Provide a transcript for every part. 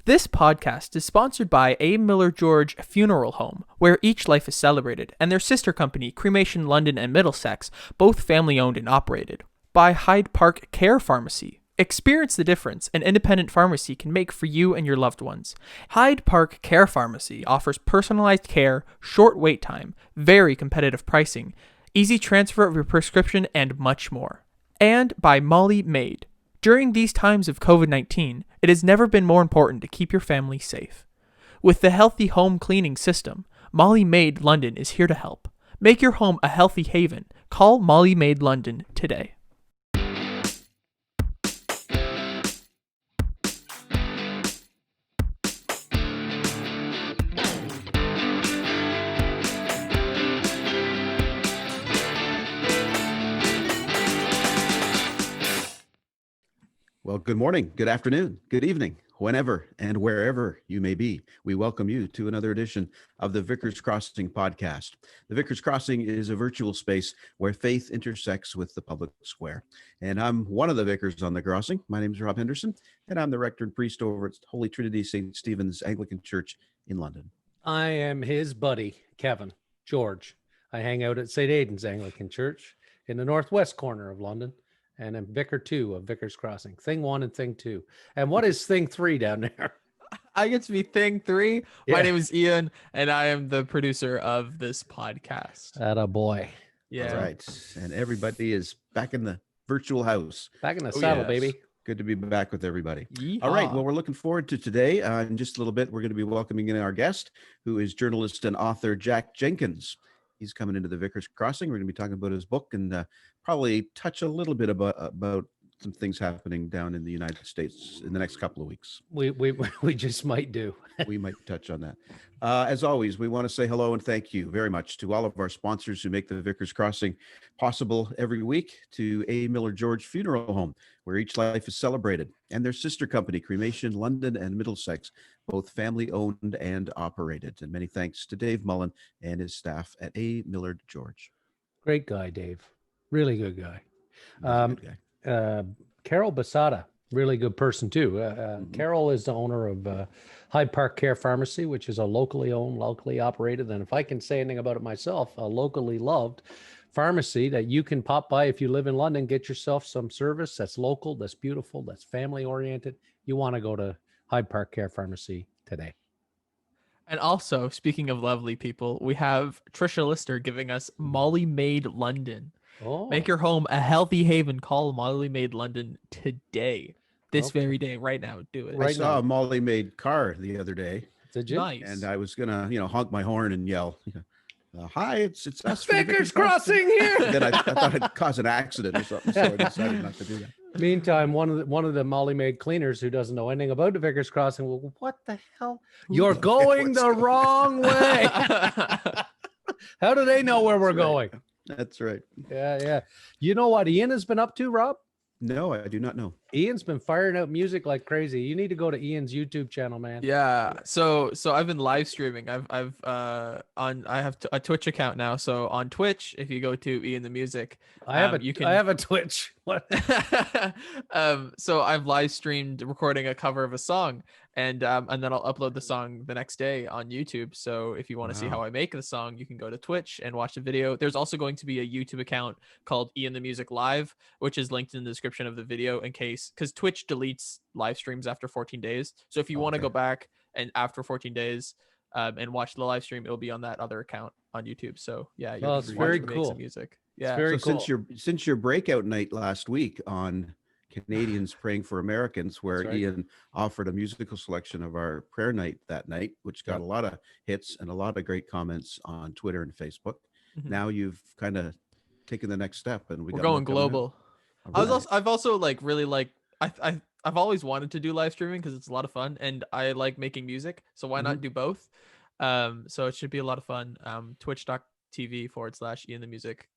This podcast is sponsored by A. Miller George Funeral Home, where each life is celebrated, and their sister company, Cremation London and Middlesex, both family-owned and operated. By Hyde Park Care Pharmacy. Experience the difference an independent pharmacy can make for you and your loved ones. Hyde Park Care Pharmacy offers personalized care, short wait time, very competitive pricing, easy transfer of your prescription, and much more. And by Molly Maid. During these times of COVID-19, it has never been more important to keep your family safe. With the Healthy Home Cleaning System, Molly Maid London is here to help. Make your home a healthy haven. Call Molly Maid London today. Well, good morning, good afternoon, good evening, whenever and wherever you may be. We welcome you to another edition of the Vicars Crossing podcast. The Vicars Crossing is a virtual space where faith intersects with the public square. And I'm one of the vicars on the crossing. My name is Rob Henderson, and I'm the rector and priest over at Holy Trinity St. Stephen's Anglican Church in London. I am his buddy, Kevin George. I hang out at St. Aidan's Anglican Church in the northwest corner of London. And I'm Vicar 2 of Vicars Crossing. Thing 1 and Thing 2. And what is Thing 3 down there? I get to be Thing 3. Yeah. My name is Ian, and I am the producer of this podcast. Atta boy. Yeah. All right. And everybody is back in the virtual house. Back in the saddle, yes. baby. Good to be back with everybody. Yeehaw. All right. Well, we're looking forward to today. In just a little bit, we're going to be welcoming in our guest, who is journalist and author JAck Jenkins. He's coming into the Vicars Crossing. We're going to be talking about his book and probably touch a little bit about some things happening down in the United States in the next couple of weeks. We just might do. We might touch on that. As always, we want to say hello and thank you very much to all of our sponsors who make the Vicars Crossing possible every week, to A. Miller George Funeral Home, where each life is celebrated, and their sister company, Cremation London and Middlesex, both family owned and operated. And many thanks to Dave Mullen and his staff at A. Miller George. Great guy, Dave. Really good guy. Good guy. Carol Basada, really good person too. Carol is the owner of Hyde Park Care Pharmacy, which is a locally owned, locally operated, and if I can say anything about it myself, a locally loved pharmacy that you can pop by if you live in London, get yourself some service that's local, that's beautiful, that's family oriented. You want to go to Hyde Park Care Pharmacy today. And also, speaking of lovely people, we have Trisha Lister giving us Molly Maid London. Oh, Make your home a healthy haven. Call Molly Maid London today. This very day, right now. Do it. I Right saw now. a Molly Maid car the other day, did you? Nice. and I was gonna, honk my horn and yell, "Hi, it's us from the Vicars Crossing here. Then I thought it'd cause an accident or something, so I decided not to do that. Meantime, one of the Molly Maid cleaners who doesn't know anything about the Vicars Crossing, well, what the hell? You're going the wrong way. How do they know where we're going? That's right. Yeah. You know what Ian has been up to, Rob? No, I do not know. Ian's been firing out music like crazy. You need to go to Ian's YouTube channel, man. Yeah. So I've been live streaming. I have a Twitch account now. So on Twitch, if you go to Ian the Music, I have I have a Twitch. What? So I've live streamed recording a cover of a song, and then I'll upload the song the next day on YouTube. So if you want to see how I make the song, you can go to Twitch and watch the video. There's also going to be a YouTube account called Ian the Music Live, which is linked in the description of the video because Twitch deletes live streams after 14 days. So if you want to go back and after 14 days and watch the live stream, it'll be on that other account on YouTube. So yeah, you it's very cool. some music. Yeah. Very So cool. since your breakout night last week on Canadians Praying for Americans, where right. Ian offered a musical selection of our prayer night that night, which got a lot of hits and a lot of great comments on Twitter and Facebook. Mhm. Now you've kind of taken the next step, and We're got going more coming out. global. All I've also I've always wanted to do live streaming because it's a lot of fun, and I like making music. So why not do both? So it should be a lot of fun. Twitch.tv/Ian the Music.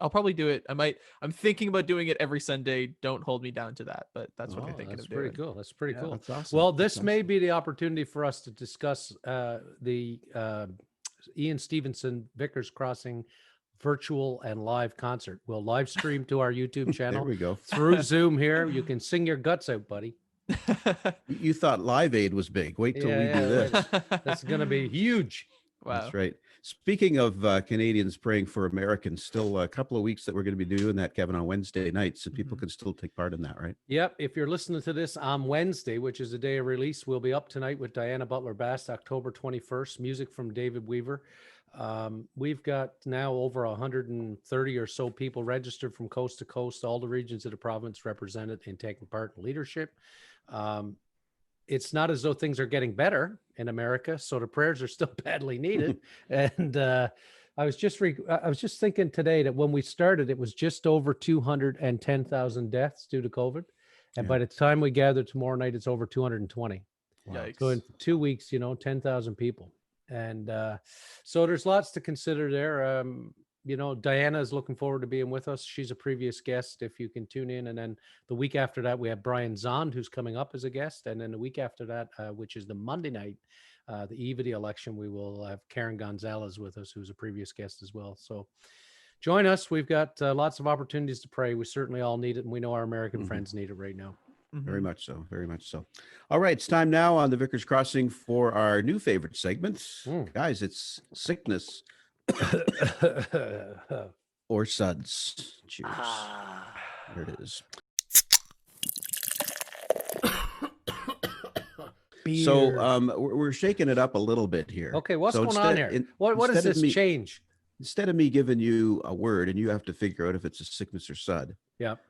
I'll probably do it. I'm thinking about doing it every Sunday. Don't hold me down to that, but that's what I'm thinking of doing. Pretty cool. That's pretty cool. That's awesome. Well, this may be the opportunity for us to discuss the Ian Stevenson Vicars Crossing virtual and live concert. We'll live stream to our YouTube There channel we go. through Zoom here. You can sing your guts out, buddy. You thought Live Aid was big. Wait till we do this. That's going to be huge. Wow. That's right. Speaking of Canadians praying for Americans, still a couple of weeks that we're going to be doing that, Kevin, on Wednesday nights, so people can still take part in that, right? Yep. If you're listening to this on Wednesday, which is the day of release, we'll be up tonight with Diana Butler Bass, October 21st. Music from David Weaver. We've got now over 130 or so people registered from coast to coast, all the regions of the province represented and taking part in leadership. It's not as though things are getting better in America, so the prayers are still badly needed. And I was just thinking today that when we started, it was just over 210,000 deaths due to COVID, and by the time we gather tomorrow night, it's over 220. Wow. So in 2 weeks, 10,000 people, and so there's lots to consider there. Diana is looking forward to being with us. She's a previous guest, if you can tune in. And then the week after that, we have Brian Zond, who's coming up as a guest. And then the week after that, which is the Monday night, the eve of the election, we will have Karen Gonzalez with us, who's a previous guest as well. So join us. We've got lots of opportunities to pray. We certainly all need it. And we know our American friends need it right now. Very much so. Very much so. All right. It's time now on the Vicars Crossing for our new favorite segment. Guys, it's sickness or suds. Cheers. There it is. Beer. So we're shaking it up a little bit here. Okay, what's going on here? What does this change? Instead of me giving you a word and you have to figure out if it's a sickness or sud,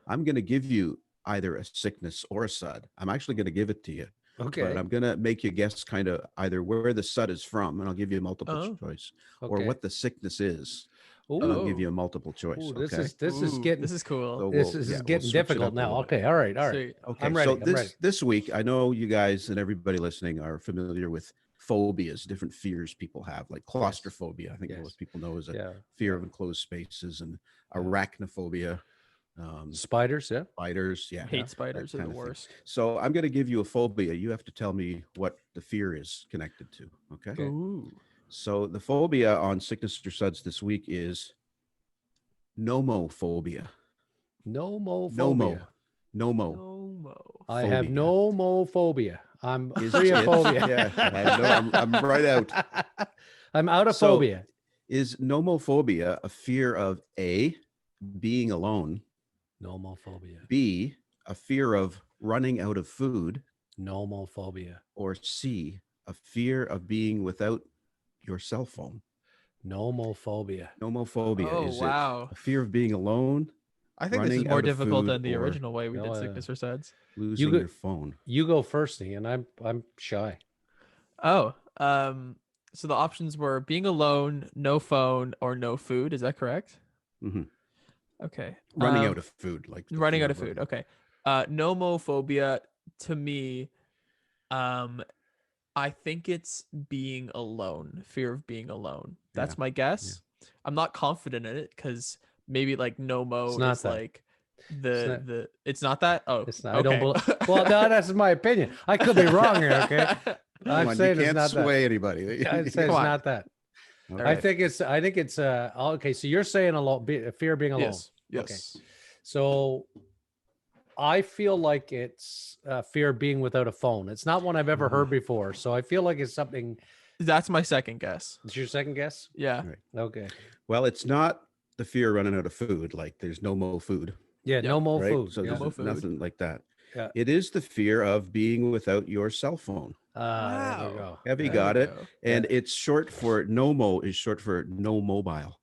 I'm going to give you either a sickness or a sud. I'm actually going to give it to you. Okay. But I'm going to make you guess kind of either where the sud is from, and I'll give you a multiple choice, or what the sickness is. And I'll give you a multiple choice. This is cool. So this is getting difficult now. Okay. All right. Okay. I'm ready. So this week, I know you guys and everybody listening are familiar with phobias, different fears people have, like claustrophobia. I think most people know is a fear of enclosed spaces, and arachnophobia. Spiders, hate spiders are the worst. So I'm going to give you a phobia. You have to tell me what the fear is connected to. Okay. Ooh. So the phobia on sickness or suds this week is nomophobia. Nomophobia. Nomo. I have nomophobia. I'm free of phobia. I'm right out. I'm out of phobia. Is nomophobia a fear of A, being alone? Nomophobia. B, a fear of running out of food? Nomophobia. Or C, a fear of being without your cell phone? Nomophobia. Nomophobia. Is wow. it a fear of being alone? I think this is more difficult than the original way we did sickness or suds. Losing your phone. You go first, Ian. I'm shy. So the options were being alone, no phone, or no food. Is that correct? Mm-hmm. Okay. Running out of food, running out of food. Okay. Nomophobia to me, I think it's being alone, fear of being alone. That's my guess. Yeah. I'm not confident in it because maybe like nomo is that. Like it's not that. Oh, it's not. Okay. I don't well, no, that's my opinion. I could be wrong here. Okay. I'm saying you it's can't not sway that. anybody. I'd say it's not that. Okay. I think it's okay. So you're saying fear of being alone. Yes. Okay. So I feel like it's fear of being without a phone. It's not one I've ever heard before. So I feel like it's something. That's my second guess. It's your second guess? Yeah. Right. Okay. Well, it's not the fear of running out of food. Like there's no more food. Yeah. No more food. So there's nothing like that. Yeah. It is the fear of being without your cell phone. Wow. There you go. Evie got it. And it's short for NOMO is short for no mobile.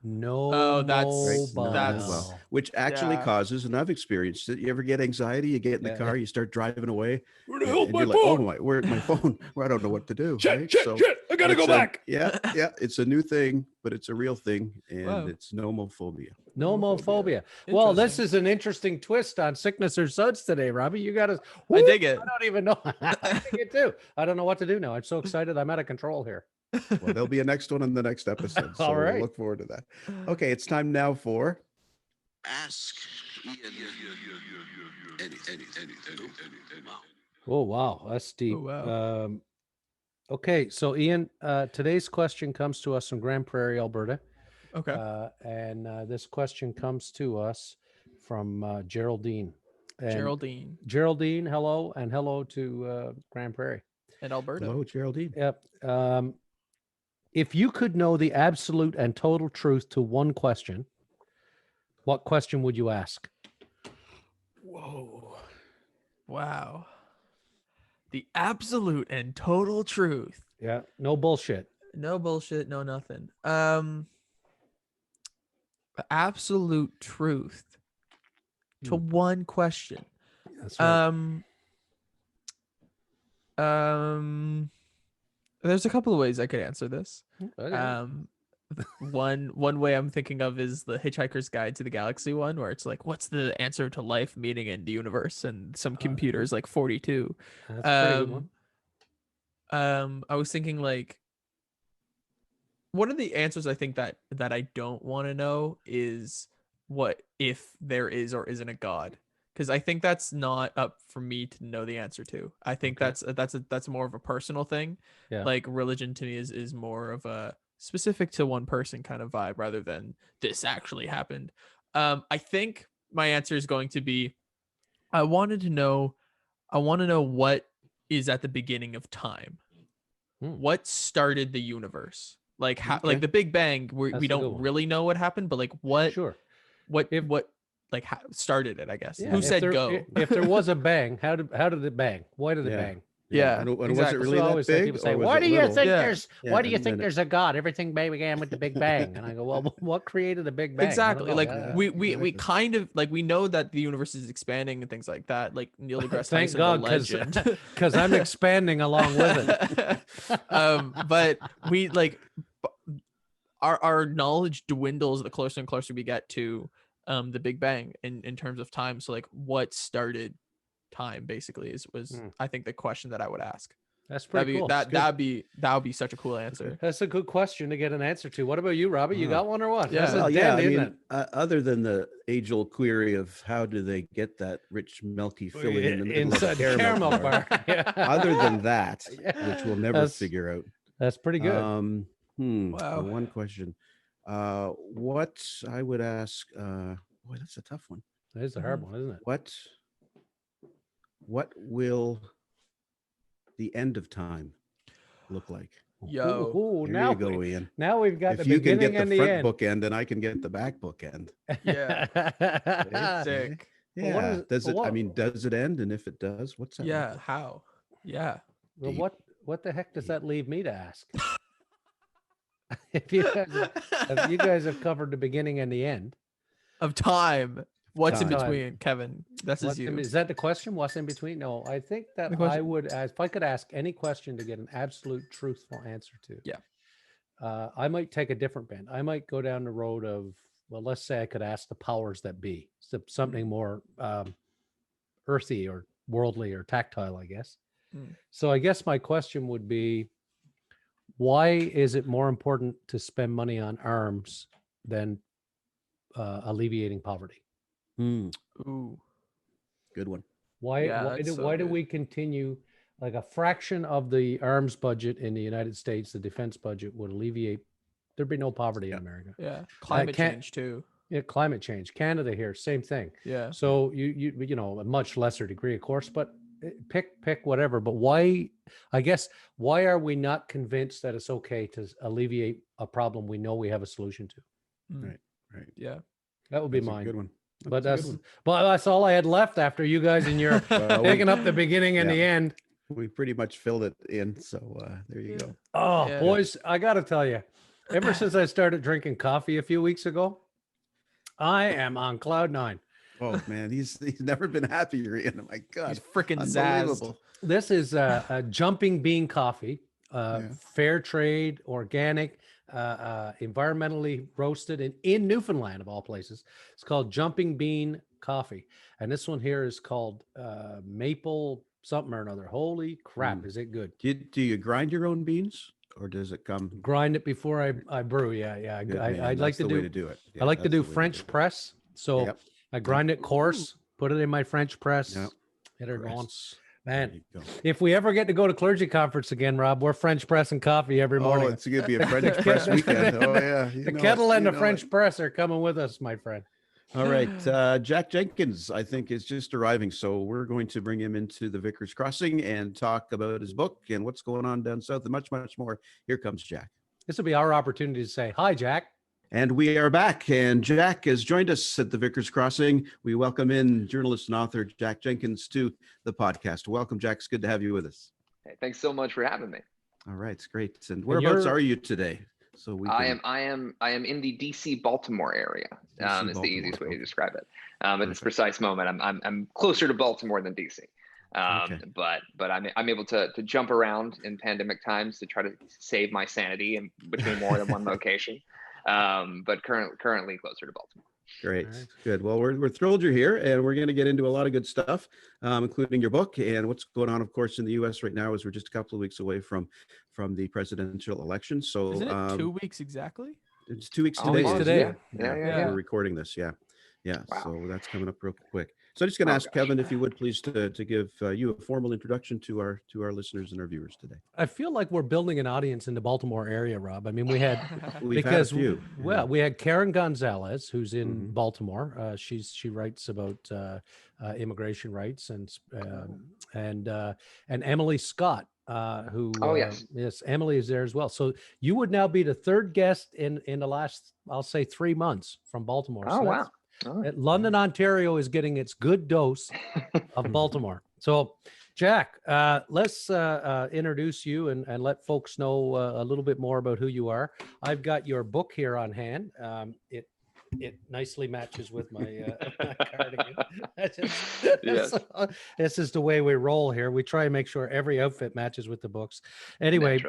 That's mobile, which actually causes, and I've experienced it. You ever get anxiety? You get in the car, you start driving away. Where the hell's my phone? Like, oh my, where's my phone? Well, I don't know what to do. Shit, I gotta go back. Yeah. It's a new thing, but it's a real thing, and it's nomophobia. Nomophobia. Well, this is an interesting twist on sickness or suds today, Robbie. You got to. I dig it. I don't even know. I dig it too. I don't know what to do now. I'm so excited. I'm out of control here. Well, there'll be a next one in the next episode. So All right. We'll look forward to that. Okay, it's time now for Ask Ian. Oh wow, that's deep. Oh, wow. Okay, so Ian, today's question comes to us from Grand Prairie, Alberta. Okay. And this question comes to us from Geraldine. And Geraldine Geraldine, hello, and hello to Grand Prairie. and Alberta. Hello, Geraldine. Yep. If you could know the absolute and total truth to one question, what question would you ask? Whoa. Wow. The absolute and total truth. Yeah, no bullshit. No bullshit, no nothing. The absolute truth to one question. That's right. There's a couple of ways I could answer this. Okay. One way I'm thinking of is the Hitchhiker's Guide to the Galaxy one, where it's like, what's the answer to life, meaning, and the universe? And some computers like 42. That's a pretty good one. I was thinking like, one of the answers I think that I don't want to know is what if there is or isn't a God, because I think that's not up for me to know the answer to. I think that's more of a personal thing. Yeah. Like religion to me is more of a specific to one person kind of vibe rather than this actually happened. I think my answer is going to be, I want to know what is at the beginning of time. What started the universe? Like how, like the Big Bang, we don't really know what happened, but like what like how started it, I guess. Yeah, Who said go? If there was a bang, how did it bang? Why did it bang? Yeah, And was it exactly. really So I that always think big? people say, or was "Why it do you little? think Yeah. there's? Yeah, Why do you and think then there's a God? Everything began with the Big Bang." And I go, "Well, what created the Big Bang?" I don't Exactly. know. Like Yeah. we exactly. kind of like, we know that the universe is expanding and things like that. Like Neil deGrasse Thank Tyson, God, the legend. because I'm expanding along with it. But we like our knowledge dwindles the closer and closer we get to the Big Bang in terms of time. So like, what started time basically was I think the question that I would ask. That's pretty cool. It's good. That would be such a cool answer. That's a good question to get an answer to. What about you, Robert? You got one or what? Yeah. That's a Well, dent, I isn't mean, other than the age-old query of how do they get that rich, milky filling in the middle inside of the a caramel bar? Yeah. Other than that, Yeah. which we'll never figure out. That's pretty good. Wow. One question. What I would ask, boy, that's a tough one. That is a hard one, isn't it? What will the end of time look like? Yo. Ooh, Here now you go, Ian. Now we've got If the you can beginning get and the the front end. bookend, then I can get the back bookend. Yeah. Sick. Yeah. what is- does it? what- I mean, does it end? And if it does, what's that? Yeah. look like? How? Yeah. Well, Deep. what the heck does that leave me to ask? if you guys have covered the beginning and the end, Of time. What's in Time. between, Kevin? This is you. is that the question? What's in between? No, I think that The question- I would, if I could ask any question to get an absolute truthful answer to. Yeah. I might take a different bend. I might go down the road of, well, let's say I could ask the powers that be, something more earthy or worldly or tactile, I guess. So I guess my question would be, why is it more important to spend money on arms than alleviating poverty? Ooh. Good one. Why do we continue, like a fraction of the arms budget in the United States, the defense budget would alleviate, there'd be no poverty in America. Yeah. Climate can't- change too. Yeah, climate change. Canada here, same thing. Yeah. So you know, a much lesser degree, of course, but pick whatever. But why? I guess why are we not convinced that it's okay to alleviate a problem we know we have a solution to? Right. Yeah. That would be That's a mine. good one. But a good that's one. that's all I had left after you guys and your Well, picking up the beginning and the end. we pretty much filled it in. So there you go. Oh, Yeah. boys, I got to tell you, ever since I started drinking coffee a few weeks ago, I am on cloud nine. Oh man, he's never been happier, Ian. My God, He's freaking zazzed. unbelievable. This is a jumping bean coffee, Yeah. fair trade, organic, environmentally roasted, and in Newfoundland of all places. It's called Jumping Bean Coffee, and this one here is called Maple something or another. Holy crap, is it good? Do you grind your own beans, or does it come? Grind it before I brew. Yeah. Good, man. I'd like That's to the way do. to do it. I Yeah, like to that's do the way French do it. press. So Yep. I grind it coarse, put it in my French press, Yep. get her going. Press. There Man, you go. if we ever get to go to clergy conference again, Rob, we're French pressing coffee every morning. Oh, it's gonna be a French press weekend. Oh yeah, you The know kettle it, and you the know French it. press are coming with us, my friend. All right. JAck Jenkins, I think, is just arriving. So we're going to bring him into the Vicars Crossing and talk about his book and what's going on down south and much, much more. Here comes Jack. This will be our opportunity to say, hi, Jack. And we are back. And Jack has joined us at the Vicars Crossing. We welcome in journalist and author JAck Jenkins to the podcast. Welcome, Jack. It's good to have you with us. Hey, thanks so much for having me. All right. It's great. And whereabouts are you today? So I am in the DC Baltimore area. Is the easiest way to describe it. At this precise moment, I'm closer to Baltimore than DC. But I'm able to jump around in pandemic times to try to save my sanity in between more than one location. But currently closer to Baltimore. Great. Right. Good. Well, we're thrilled you're here, and we're going to get into a lot of good stuff, including your book and what's going on, of course, in the U.S. right now, as we're just a couple of weeks away from the presidential election. So isn't it 2 weeks exactly? It's 2 weeks today. Yeah. We're recording this. Yeah. Wow. So that's coming up real quick. So I'm just going to ask Kevin, if you would please to give you a formal introduction to our listeners and our viewers today. I feel like we're building an audience in the Baltimore area, Rob. I mean, we had We've had a few. Well, we had Karen Gonzalez, who's in Baltimore. She writes about immigration rights, and Emily Scott, who yes, Emily is there as well. So you would now be the third guest in the last, I'll say, 3 months from Baltimore. Oh, so wow. London, Ontario is getting its good dose of Baltimore. So, Jack, let's introduce you and let folks know a little bit more about who you are. I've got your book here on hand. It nicely matches with my, my cardigan. Yes. This is the way we roll here. We try and make sure every outfit matches with the books. Anyway,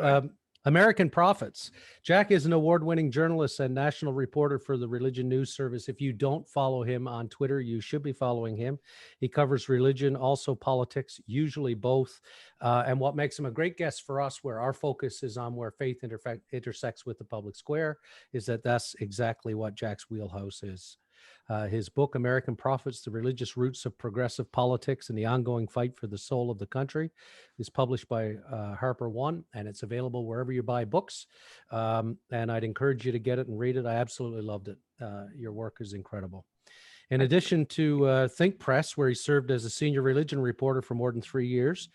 American Prophets. Jack is an award-winning journalist and national reporter for the Religion News Service. If you don't follow him on Twitter, you should be following him. He covers religion, also politics, usually both. And what makes him a great guest for us, where our focus is on where faith intersects with the public square, is that's exactly what Jack's wheelhouse is. His book, American Prophets, The Religious Roots of Progressive Politics and the Ongoing Fight for the Soul of the Country, is published by Harper One, and it's available wherever you buy books. And I'd encourage you to get it and read it. I absolutely loved it. Your work is incredible. In addition to Think Press, where he served as a senior religion reporter for more than 3 years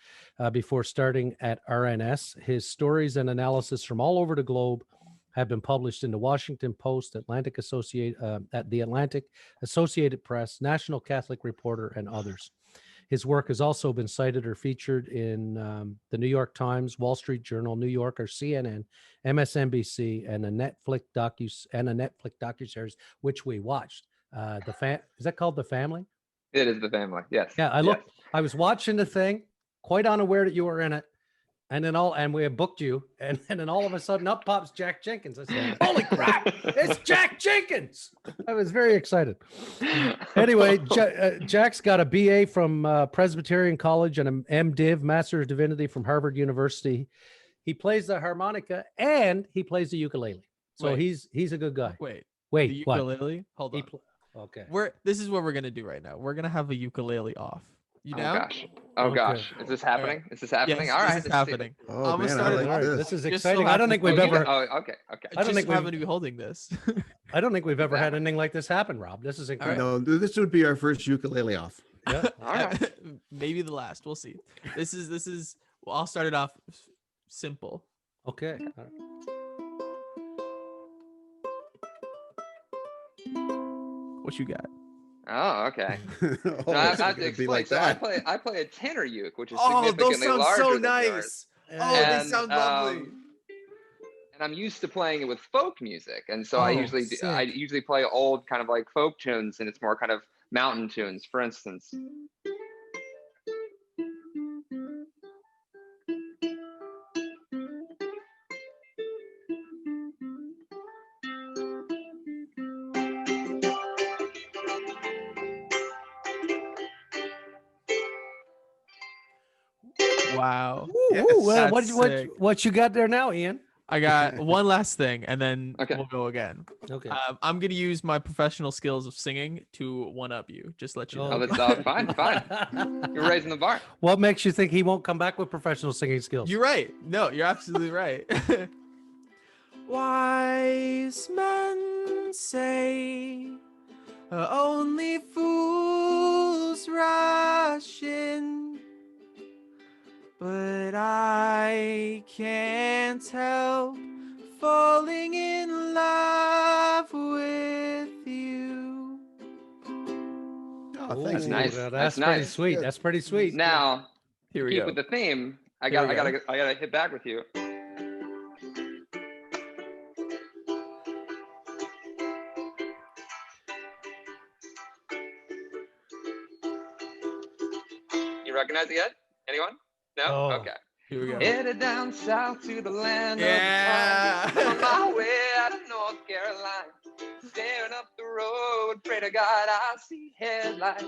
before starting at RNS, his stories and analysis from all over the globe have been published in the Washington Post, at the Atlantic, Associated Press, National Catholic Reporter, and others. His work has also been cited or featured in the New York Times, Wall Street Journal, New Yorker, CNN, MSNBC, and a Netflix docuseries which we watched. Is that called The Family? It is The Family. Yes. Yeah, I was watching the thing, quite unaware that you were in it. And we had booked you, and then all of a sudden up pops JAck Jenkins. I said, "Holy crap, it's JAck Jenkins!" I was very excited. Anyway, Jack's got a BA from Presbyterian College and an MDiv, Master of Divinity, from Harvard University. He plays the harmonica and he plays the ukulele. So he's a good guy. Wait, the ukulele? Hold on. Okay. This is what we're gonna do right now. We're gonna have a ukulele off. You know? Oh gosh. Is this happening? Is this happening? Yes, all right. This is happening. Oh, man, I like this. This is Just exciting. so I don't think we've ever. Oh, okay. I don't think we haven't been holding this. I don't think we've ever had anything like this happen, Rob. This is incredible. No, this would be our first ukulele off. Yeah. All right. Maybe the last. We'll see. This is. Well, I'll start it off simple. Okay. What you got? Oh, okay. Oh, So I it's have to gonna be explain. like So that. I play a tenor uke, which is Oh, those significantly sound larger so than nice. yours. Oh, they And, sound lovely. And I'm used to playing it with folk music, and so Oh, I usually sick. play old kind of like folk tunes, and it's more kind of mountain tunes. For instance, Wow. Yes. Well, That's sick. what you got there now, Ian? I got one last thing, and then Okay. we'll go again. Okay. I'm gonna use my professional skills of singing to one up you. Just let you know. oh, that's fine. You're raising the bar. What makes you think he won't come back with professional singing skills? You're right. No, you're absolutely right. Wise men say Only fools rush in, but I can't help falling in love with you. Oh, thanks. That's nice. That's That's pretty nice. sweet. Good. That's pretty sweet. Now, Here to we keep go. with the theme, I Here we gotta hit back with you. You recognize it yet? Anyone? No? Oh. Okay. Here we go. Headed down south to the land Yeah. of the pine. On my way out of North Carolina. Staring up the road, pray to God I see headlights.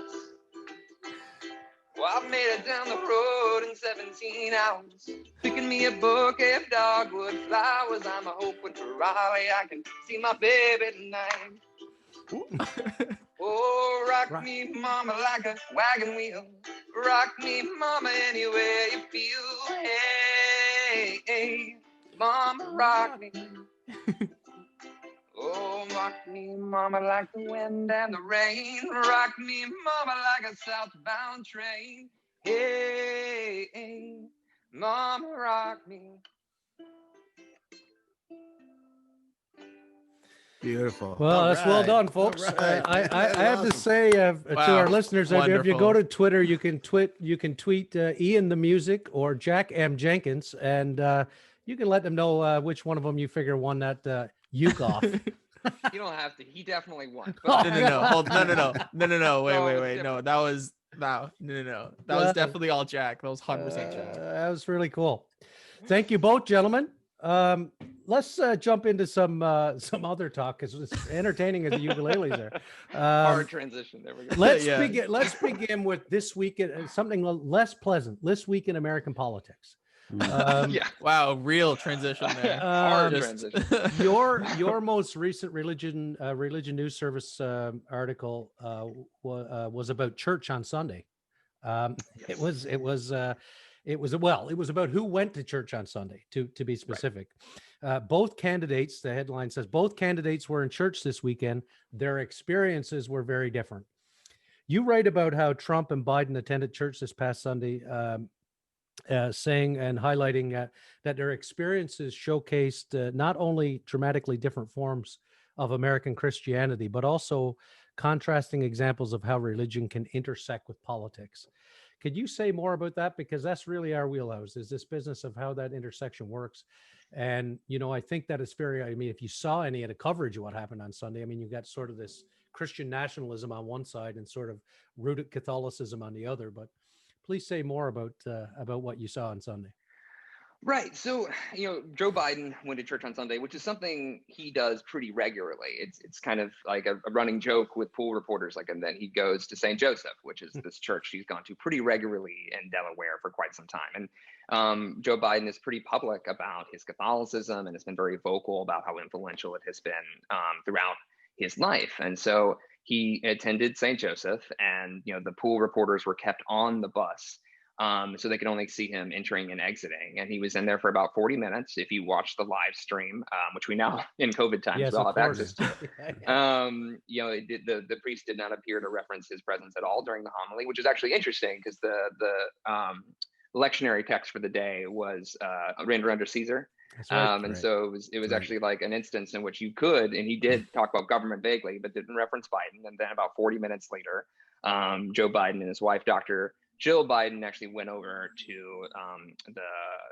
Well, I've made it down the road in 17 hours. Picking me a bouquet of dogwood flowers. I'm a hoping for Raleigh I can see my baby tonight. Oh, rock me, mama, like a wagon wheel. Rock me, mama, anywhere you feel. Hey, hey, mama, rock me. Oh, rock me, mama, like the wind and the rain. Rock me, mama, like a southbound train. Hey, hey, mama, rock me. Beautiful. Well, All that's well right. done, folks. All right, I man. That have is to say to Wow. our listeners, if you go Wonderful. to Twitter, you can tweet Ian the Music or JAck Jenkins, and you can let them know which one of them you figure won that uke off. You don't have to. He definitely won. Oh, No. Hold. No. No, Wait. it's No, different. that was no. That Well, was definitely all Jack. That was 100% Jack. That was really cool. Thank you both, gentlemen. Let's jump into some other talk because it's entertaining as the ukuleles are. Hard transition. There we go. Let's Yeah. begin. Let's begin with this week something less pleasant. This week in American politics. Yeah. Wow, real transition there. Hard Just- transition. Your most recent religion news service article was about church on Sunday. It was about who went to church on Sunday, to be specific. Both candidates, the headline says, both candidates were in church this weekend. Their experiences were very different. You write about how Trump and Biden attended church this past Sunday, saying and highlighting that their experiences showcased not only dramatically different forms of American Christianity, but also contrasting examples of how religion can intersect with politics. Could you say more about that? Because that's really our wheelhouse, is this business of how that intersection works. And, I think that it's if you saw any of the coverage of what happened on Sunday, you got sort of this Christian nationalism on one side and sort of rooted Catholicism on the other. But please say more about what you saw on Sunday. Right. So, Joe Biden went to church on Sunday, which is something he does pretty regularly. It's kind of like a running joke with pool reporters. And then he goes to St. Joseph, which is this church he's gone to pretty regularly in Delaware for quite some time. And Joe Biden is pretty public about his Catholicism and has been very vocal about how influential it has been throughout his life. And so he attended St. Joseph, and the pool reporters were kept on the bus. So they could only see him entering and exiting. And he was in there for about 40 minutes. If you watch the live stream, which we now in COVID times, we all have access to. The priest did not appear to reference his presence at all during the homily, which is actually interesting because the lectionary text for the day was render unto Caesar. And so it was actually like an instance in which you could, and he did talk about government vaguely, but didn't reference Biden. And then about 40 minutes later, Joe Biden and his wife, Dr. Jill Biden, actually went over to the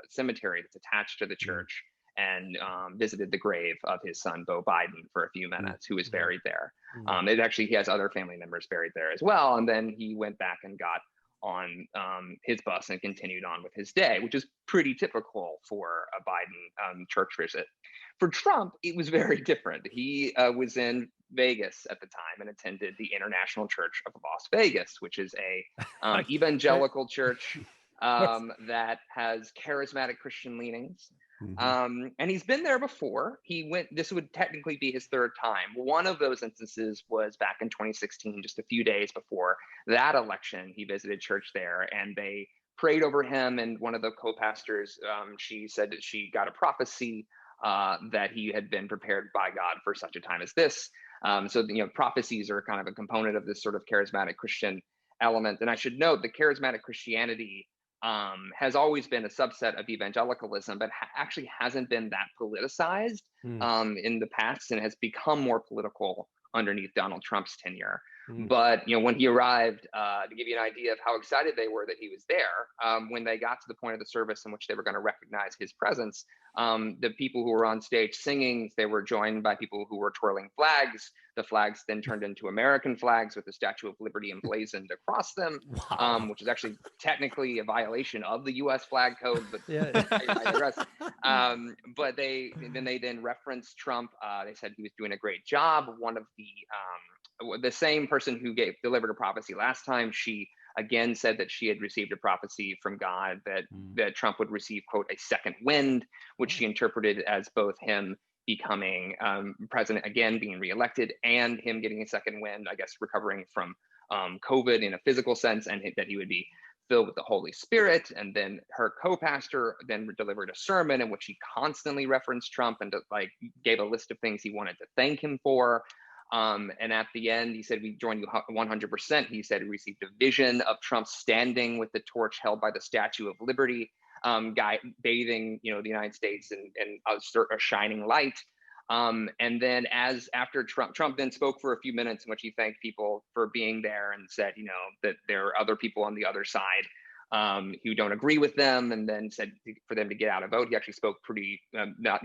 cemetery that's attached to the church and visited the grave of his son, Beau Biden, for a few minutes, who was buried there. He has other family members buried there as well. And then he went back and got on his bus and continued on with his day, which is pretty typical for a Biden church visit. For Trump, it was very different. He was in Vegas at the time and attended the International Church of Las Vegas, which is a evangelical church that has charismatic Christian leanings. And he's been there before. This would technically be his third time. One of those instances was back in 2016, just a few days before that election. He visited church there and they prayed over him. And one of the co-pastors, she said that she got a prophecy that he had been prepared by God for such a time as this. So, prophecies are kind of a component of this sort of charismatic Christian element. And I should note that charismatic Christianity has always been a subset of evangelicalism, but actually hasn't been that politicized in the past, and has become more political underneath Donald Trump's tenure. But when he arrived, to give you an idea of how excited they were that he was there, when they got to the point of the service in which they were going to recognize his presence, the people who were on stage singing, they were joined by people who were twirling flags. The flags then turned into American flags with the Statue of Liberty emblazoned across them, which is actually technically a violation of the U.S. flag code. But I digress. But they then referenced Trump. They said he was doing a great job. One of the same person who delivered a prophecy last time, she again said that she had received a prophecy from God that Trump would receive, quote, a second wind, which she interpreted as both him becoming president again, being reelected, and him getting a second wind, I guess recovering from COVID in a physical sense, and that he would be filled with the Holy Spirit. And then her co-pastor then delivered a sermon in which he constantly referenced Trump and gave a list of things he wanted to thank him for. And at the end, he said, "We join you 100%. He said he received a vision of Trump standing with the torch held by the Statue of Liberty, bathing, the United States in a shining light. And then after Trump then spoke for a few minutes in which he thanked people for being there and said, that there are other people on the other side who don't agree with them, and then said for them to get out a vote. He actually spoke he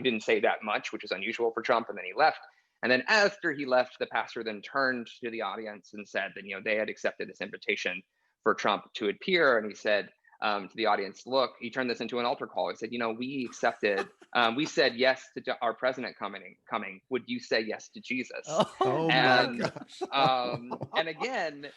didn't say that much, which is unusual for Trump, and then he left. And then after he left, the pastor then turned to the audience and said that, they had accepted this invitation for Trump to appear. And he said to the audience, look, he turned this into an altar call. He said, we accepted, we said yes to our president coming. Would you say yes to Jesus? Oh my gosh. And again,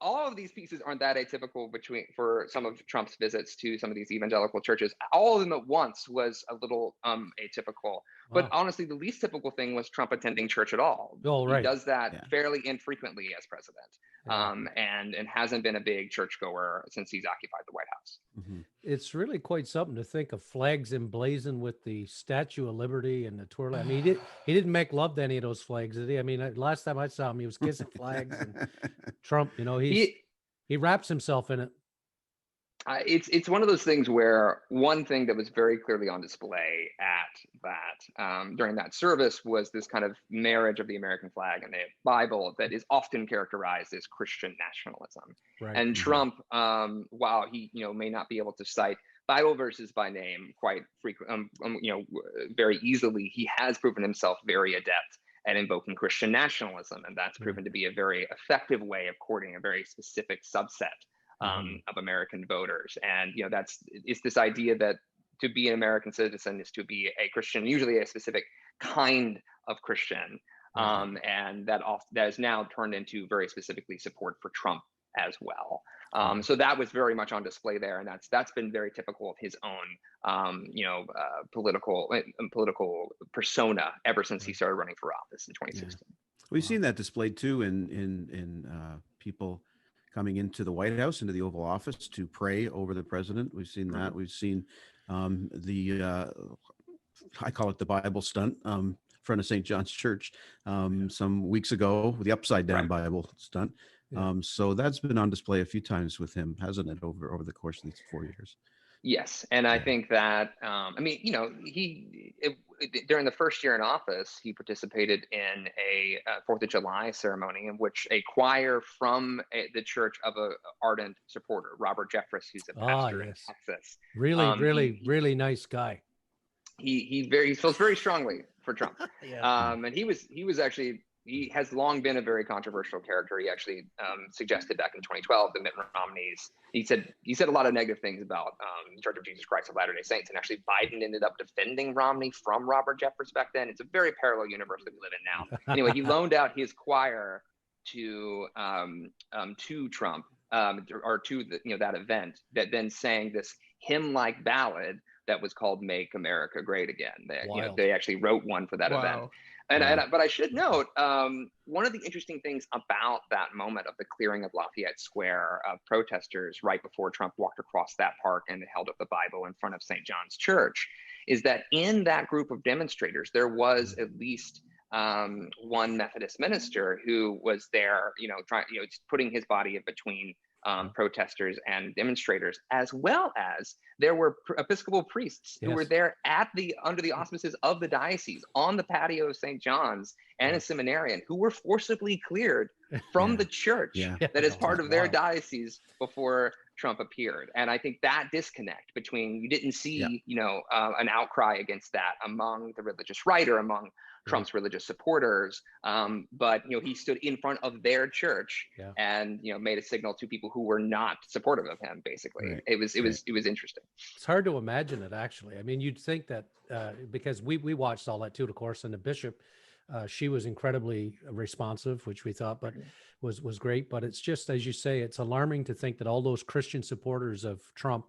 all of these pieces aren't that atypical for some of Trump's visits to some of these evangelical churches. All of them at once was a little atypical. But honestly, the least typical thing was Trump attending church at all. Oh, right. He does that fairly infrequently as president, and hasn't been a big churchgoer since he's occupied the White House. Mm-hmm. It's really quite something to think of flags emblazoned with the Statue of Liberty and the twirl. I mean, he didn't make love to any of those flags, did he? I mean, last time I saw him, he was kissing flags. And Trump, he wraps himself in it. It's one of those things where one thing that was very clearly on display at that during that service was this kind of marriage of the American flag and the Bible that is often characterized as Christian nationalism. Right. And Trump, while he may not be able to cite Bible verses by name quite very easily, he has proven himself very adept at invoking Christian nationalism, and that's proven to be a very effective way of courting a very specific subset of American voters. And it's this idea that to be an American citizen is to be a Christian, usually a specific kind of Christian, and that is now turned into very specifically support for Trump as well. So that was very much on display there, and that's been very typical of his own political persona ever since he started running for office in 2016. We've seen that displayed too in people coming into the White House, into the Oval Office to pray over the president. We've seen that. We've seen I call it the Bible stunt, in front of St. John's Church some weeks ago, the upside down Bible stunt. So that's been on display a few times with him, hasn't it, over the course of these 4 years? Yes. And I think that, during the first year in office, he participated in a 4th of July ceremony in which a choir from the church of an ardent supporter, Robert Jeffress, who's a pastor in Texas. Really nice guy. He feels very strongly for Trump. And he has long been a very controversial character. He actually suggested back in 2012 that Mitt Romney's, he said a lot of negative things about the Church of Jesus Christ of Latter-day Saints, and actually Biden ended up defending Romney from Robert Jeffress back then. It's a very parallel universe that we live in now. Anyway, he loaned out his choir to Trump, or to that event, that then sang this hymn-like ballad that was called "Make America Great Again." They actually wrote one for that event. But I should note, one of the interesting things about that moment of the clearing of Lafayette Square of protesters right before Trump walked across that park and held up the Bible in front of St. John's Church is that in that group of demonstrators, there was at least one Methodist minister who was there, trying, putting his body in between protesters and demonstrators, as well as there were Episcopal priests who were there under the auspices of the diocese on the patio of St. John's, and a seminarian who were forcibly cleared from the church that is part of their diocese before Trump appeared. And I think that disconnect between, you didn't see, an outcry against that among the religious right or among Trump's religious supporters, but he stood in front of their church and made a signal to people who were not supportive of him. Basically, it was interesting. It's hard to imagine it, actually. I mean, you'd think that because we watched all that too, of course, and the bishop, she was incredibly responsive, which we thought, but was great. But it's just, as you say, it's alarming to think that all those Christian supporters of Trump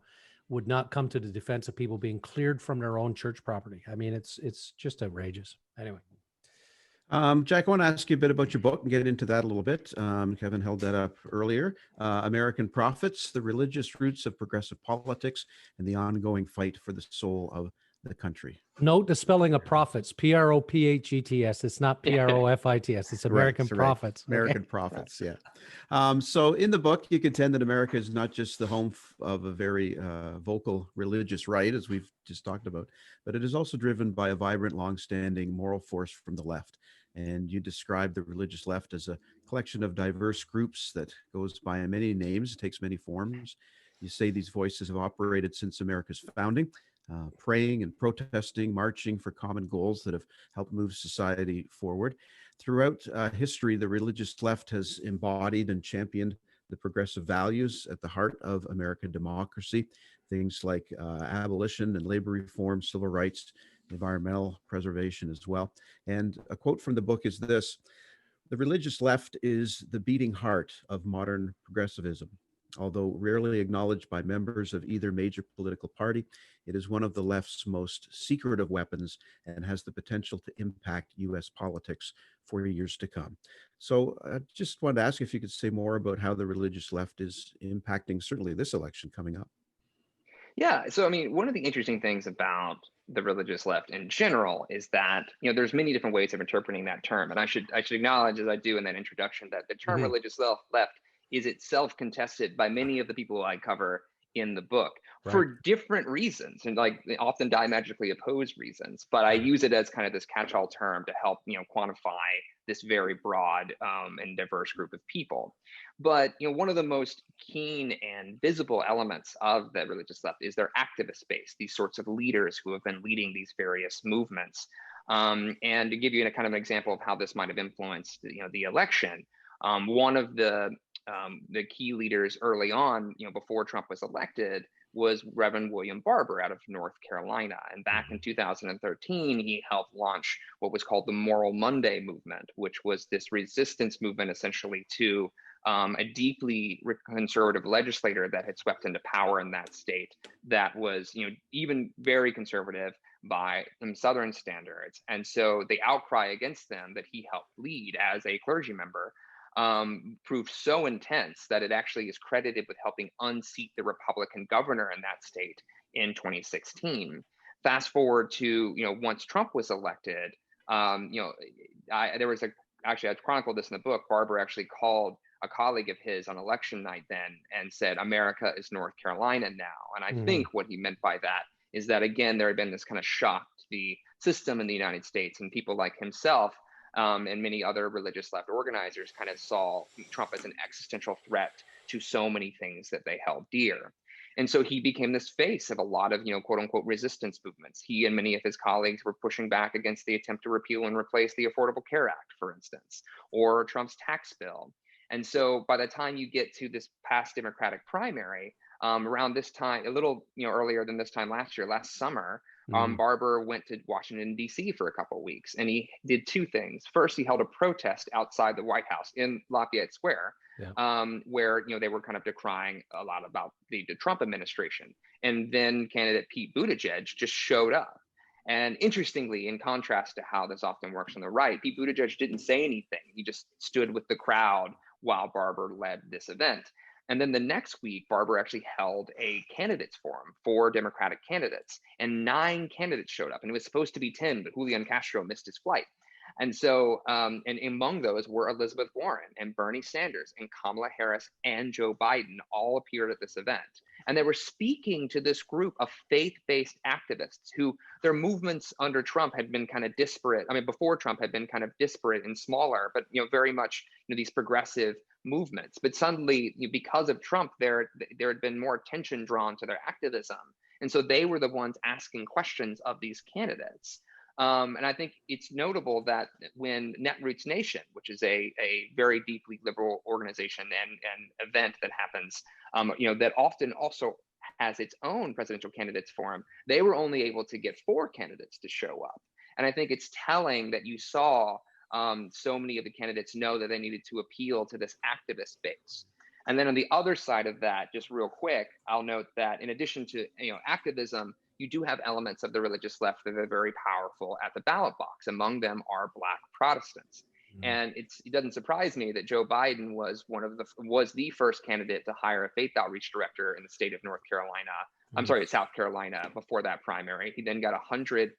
would not come to the defense of people being cleared from their own church property. I mean, it's just outrageous. Anyway. Jack, I want to ask you a bit about your book and get into that a little bit. Kevin held that up earlier. American Prophets, The Religious Roots of Progressive Politics and the Ongoing Fight for the Soul of the Country. Note the spelling of prophets, Prophets. It's not Profits. It's American Prophets. American Prophets, yeah. So in the book, you contend that America is not just the home of a very vocal religious right, as we've just talked about, but it is also driven by a vibrant, longstanding moral force from the left. And you describe the religious left as a collection of diverse groups that goes by many names, takes many forms. You say these voices have operated since America's founding, praying and protesting, marching for common goals that have helped move society forward. Throughout history, the religious left has embodied and championed the progressive values at the heart of American democracy, things like abolition and labor reform, civil rights, environmental preservation as well. And a quote from the book is this: "The religious left is the beating heart of modern progressivism. Although rarely acknowledged by members of either major political party, it is one of the left's most secretive weapons and has the potential to impact U.S. politics for years to come." So I just wanted to ask if you could say more about how the religious left is impacting certainly this election coming up. Yeah. So, I mean, one of the interesting things about the religious left in general is that, there's many different ways of interpreting that term. And I should acknowledge, as I do in that introduction, that the term religious left is itself contested by many of the people I cover in the book for different reasons, and like often diametrically opposed reasons. But I use it as kind of this catch-all term to help, quantify this very broad and diverse group of people. But one of the most keen and visible elements of the religious left is their activist base, these sorts of leaders who have been leading these various movements. And to give you a kind of an example of how this might have influenced, the election, one of the key leaders early on, before Trump was elected, was Reverend William Barber out of North Carolina. And back in 2013, he helped launch what was called the Moral Monday movement, which was this resistance movement essentially to a deeply conservative legislator that had swept into power in that state that was, even very conservative by some Southern standards. And so the outcry against them that he helped lead as a clergy member proved so intense that it actually is credited with helping unseat the Republican governor in that state in 2016. Fast forward to, once Trump was elected, I chronicled this in the book. Barber actually called a colleague of his on election night then and said, "America is North Carolina now." And I think what he meant by that is that, again, there had been this kind of shock to the system in the United States, and people like himself and many other religious left organizers kind of saw Trump as an existential threat to so many things that they held dear. And so he became this face of a lot of, quote unquote, resistance movements. He and many of his colleagues were pushing back against the attempt to repeal and replace the Affordable Care Act, for instance, or Trump's tax bill. And so by the time you get to this past Democratic primary, around this time, a little earlier than this time last summer, Barber went to Washington, D.C. for a couple of weeks, and he did two things. First, he held a protest outside the White House in Lafayette Square, where they were kind of decrying a lot about the Trump administration. And then candidate Pete Buttigieg just showed up. And interestingly, in contrast to how this often works on the right, Pete Buttigieg didn't say anything. He just stood with the crowd while Barber led this event. And then the next week, Barber actually held a candidates forum for Democratic candidates, and 9 candidates showed up. And it was supposed to be 10, but Julian Castro missed his flight. And so, and among those were Elizabeth Warren and Bernie Sanders and Kamala Harris and Joe Biden all appeared at this event. And they were speaking to this group of faith-based activists who their movements under Trump had been kind of disparate. I mean, before Trump had been kind of disparate and smaller, but very much these progressive movements. But suddenly, because of Trump, there had been more attention drawn to their activism. And so they were the ones asking questions of these candidates. And I think it's notable that when Netroots Nation, which is a very deeply liberal organization and event that happens, that often also has its own presidential candidates forum, they were only able to get 4 candidates to show up. And I think it's telling that you saw so many of the candidates know that they needed to appeal to this activist base. And then on the other side of that, just real quick, I'll note that in addition to activism, you do have elements of the religious left that are very powerful at the ballot box. Among them are Black Protestants. And it doesn't surprise me that Joe Biden was the first candidate to hire a faith outreach director in the state of North Carolina. I'm sorry, South Carolina before that primary. He then got 100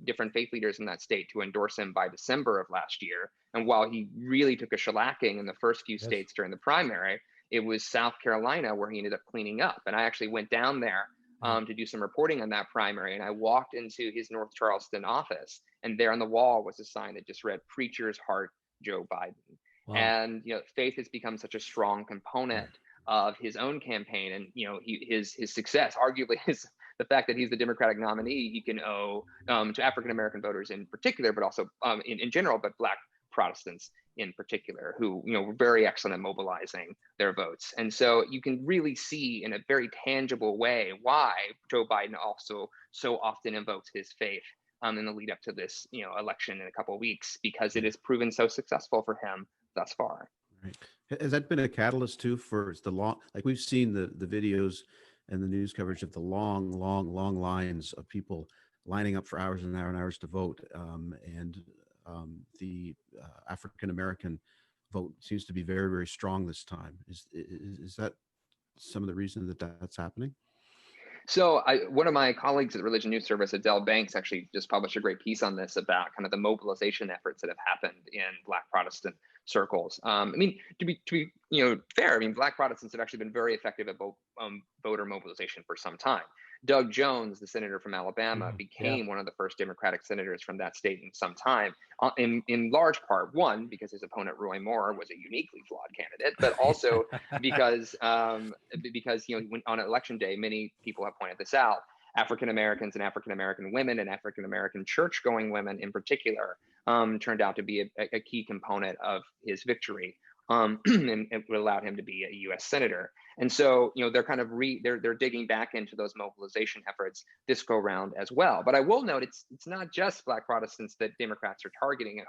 different faith leaders in that state to endorse him by December of last year. And while he really took a shellacking in the first few states during the primary, it was South Carolina where he ended up cleaning up. And I actually went down there to do some reporting on that primary. And I walked into his North Charleston office, and there on the wall was a sign that just read, "Preacher's Heart, Joe Biden." Wow. And faith has become such a strong component of his own campaign, and his success, arguably, is the fact that he's the Democratic nominee. He can owe to African American voters in particular, but also in general, but Black Protestants in particular, who were very excellent at mobilizing their votes. And so you can really see in a very tangible way why Joe Biden also so often invokes his faith in the lead up to this election in a couple of weeks, because it has proven so successful for him thus far. Right. Has that been a catalyst too for the long, like we've seen the videos and the news coverage of the long lines of people lining up for hours and hours to vote, and the African American vote seems to be very, very strong this time. Is that some of the reason that that's happening? So one of my colleagues at the Religion News Service, Adele Banks, actually just published a great piece on this about kind of the mobilization efforts that have happened in Black Protestant circles. I mean, to be fair, I mean, Black Protestants have actually been very effective at voter mobilization for some time. Doug Jones, the senator from Alabama, became one of the first Democratic senators from that state in some time, in large part, one, because his opponent, Roy Moore, was a uniquely flawed candidate, but also because when, on election day, many people have pointed this out, African Americans and African American women and African American church-going women in particular turned out to be a key component of his victory. And it allowed him to be a U.S. senator. And so, they're kind of they're digging back into those mobilization efforts this go round as well. But I will note it's not just Black Protestants that Democrats are targeting and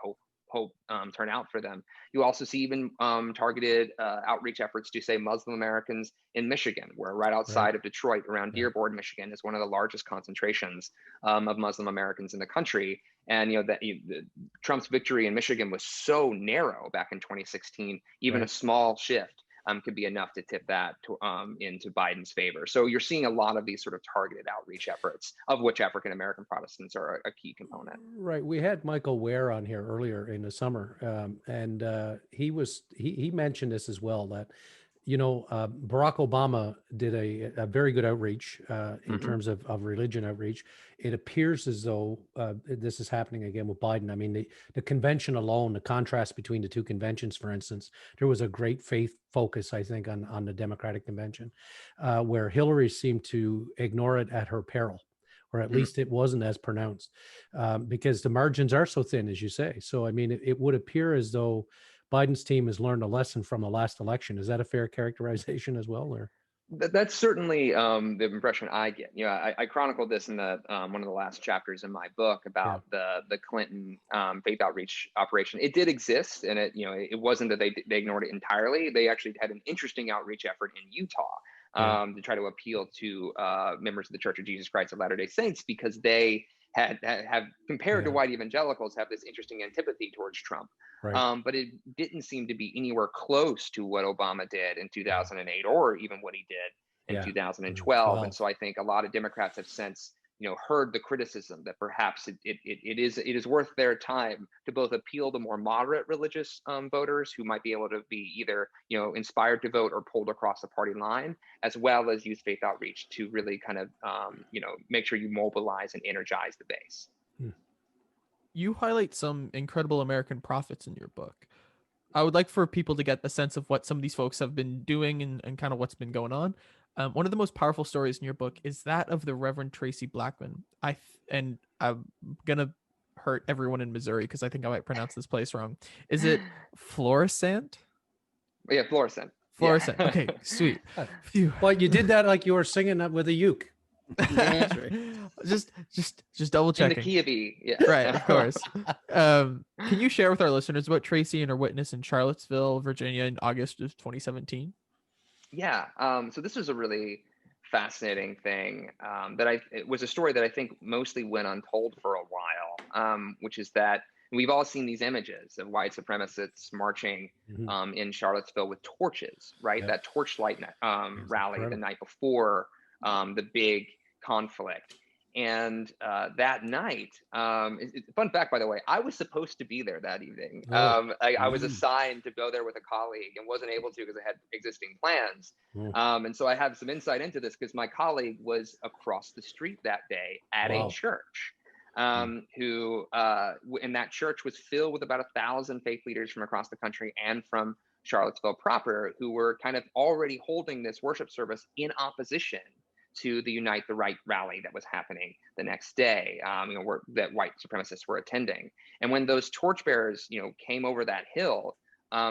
hope turn out for them. You also see even targeted outreach efforts to, say, Muslim Americans in Michigan, where right outside of Detroit, around Dearborn, Michigan, is one of the largest concentrations of Muslim Americans in the country. And Trump's victory in Michigan was so narrow back in 2016, even a small shift could be enough to tip that into Biden's favor. So you're seeing a lot of these sort of targeted outreach efforts, of which African American Protestants are a key component. Right. We had Michael Ware on here earlier in the summer, and he mentioned this as well, that Barack Obama did a very good outreach in terms of religion outreach. It appears as though this is happening again with Biden. I mean, the convention alone, the contrast between the two conventions, for instance, there was a great faith focus, I think, on the Democratic convention, where Hillary seemed to ignore it at her peril, or at least it wasn't as pronounced, because the margins are so thin, as you say. So, I mean, it would appear as though Biden's team has learned a lesson from the last election. Is that a fair characterization as well, or? That's certainly the impression I get. I chronicled this in the one of the last chapters in my book about the Clinton faith outreach operation. It did exist, and it wasn't that they ignored it entirely. They actually had an interesting outreach effort in Utah to try to appeal to members of the Church of Jesus Christ of Latter-day Saints, because they have compared to white evangelicals, have this interesting antipathy towards Trump. Right. But it didn't seem to be anywhere close to what Obama did in 2008, or even what he did in 2012. And so I think a lot of Democrats have since heard the criticism that perhaps it is worth their time to both appeal to more moderate religious voters who might be able to be either inspired to vote or pulled across the party line, as well as use faith outreach to really kind of make sure you mobilize and energize the base. You highlight some incredible American prophets in your book. I would like for people to get the sense of what some of these folks have been doing and kind of what's been going on. One of the most powerful stories in your book is that of the Reverend Tracy Blackman. And I'm gonna hurt everyone in Missouri because I think I might pronounce this place wrong. Is it Florissant? Yeah, Florissant. Florissant. Yeah. Okay, sweet. Phew. Well, you did that like you were singing that with a uke. That's right. just double In checking. the key of E. Yeah. Right, of course. Can you share with our listeners about Tracy and her witness in Charlottesville, Virginia in August of 2017? Yeah. So this was a really fascinating thing it was a story that I think mostly went untold for a while, which is that we've all seen these images of white supremacists marching in Charlottesville with torches, right? Yep. That torchlight rally incredible. the night before the big conflict. And that night, fun fact, by the way, I was supposed to be there that evening. I was assigned to go there with a colleague and wasn't able to because I had existing plans. And so I have some insight into this because my colleague was across the street that day at a church, and that church was filled with about 1,000 faith leaders from across the country and from Charlottesville proper, who were kind of already holding this worship service in opposition to the Unite the Right rally that was happening the next day, that white supremacists were attending. And when those torchbearers, came over that hill,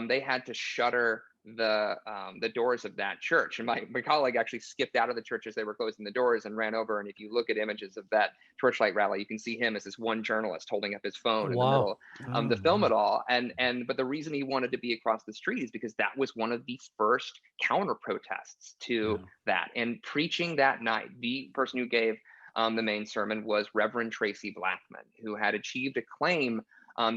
they had to shutter the doors of that church. And my colleague actually skipped out of the church as they were closing the doors and ran over. And if you look at images of that torchlight rally, you can see him as this one journalist holding up his phone in the middle to film it all. But the reason he wanted to be across the street is because that was one of the first counter protests to that. And preaching that night, the person who gave the main sermon was Reverend Tracy Blackman, who had achieved acclaim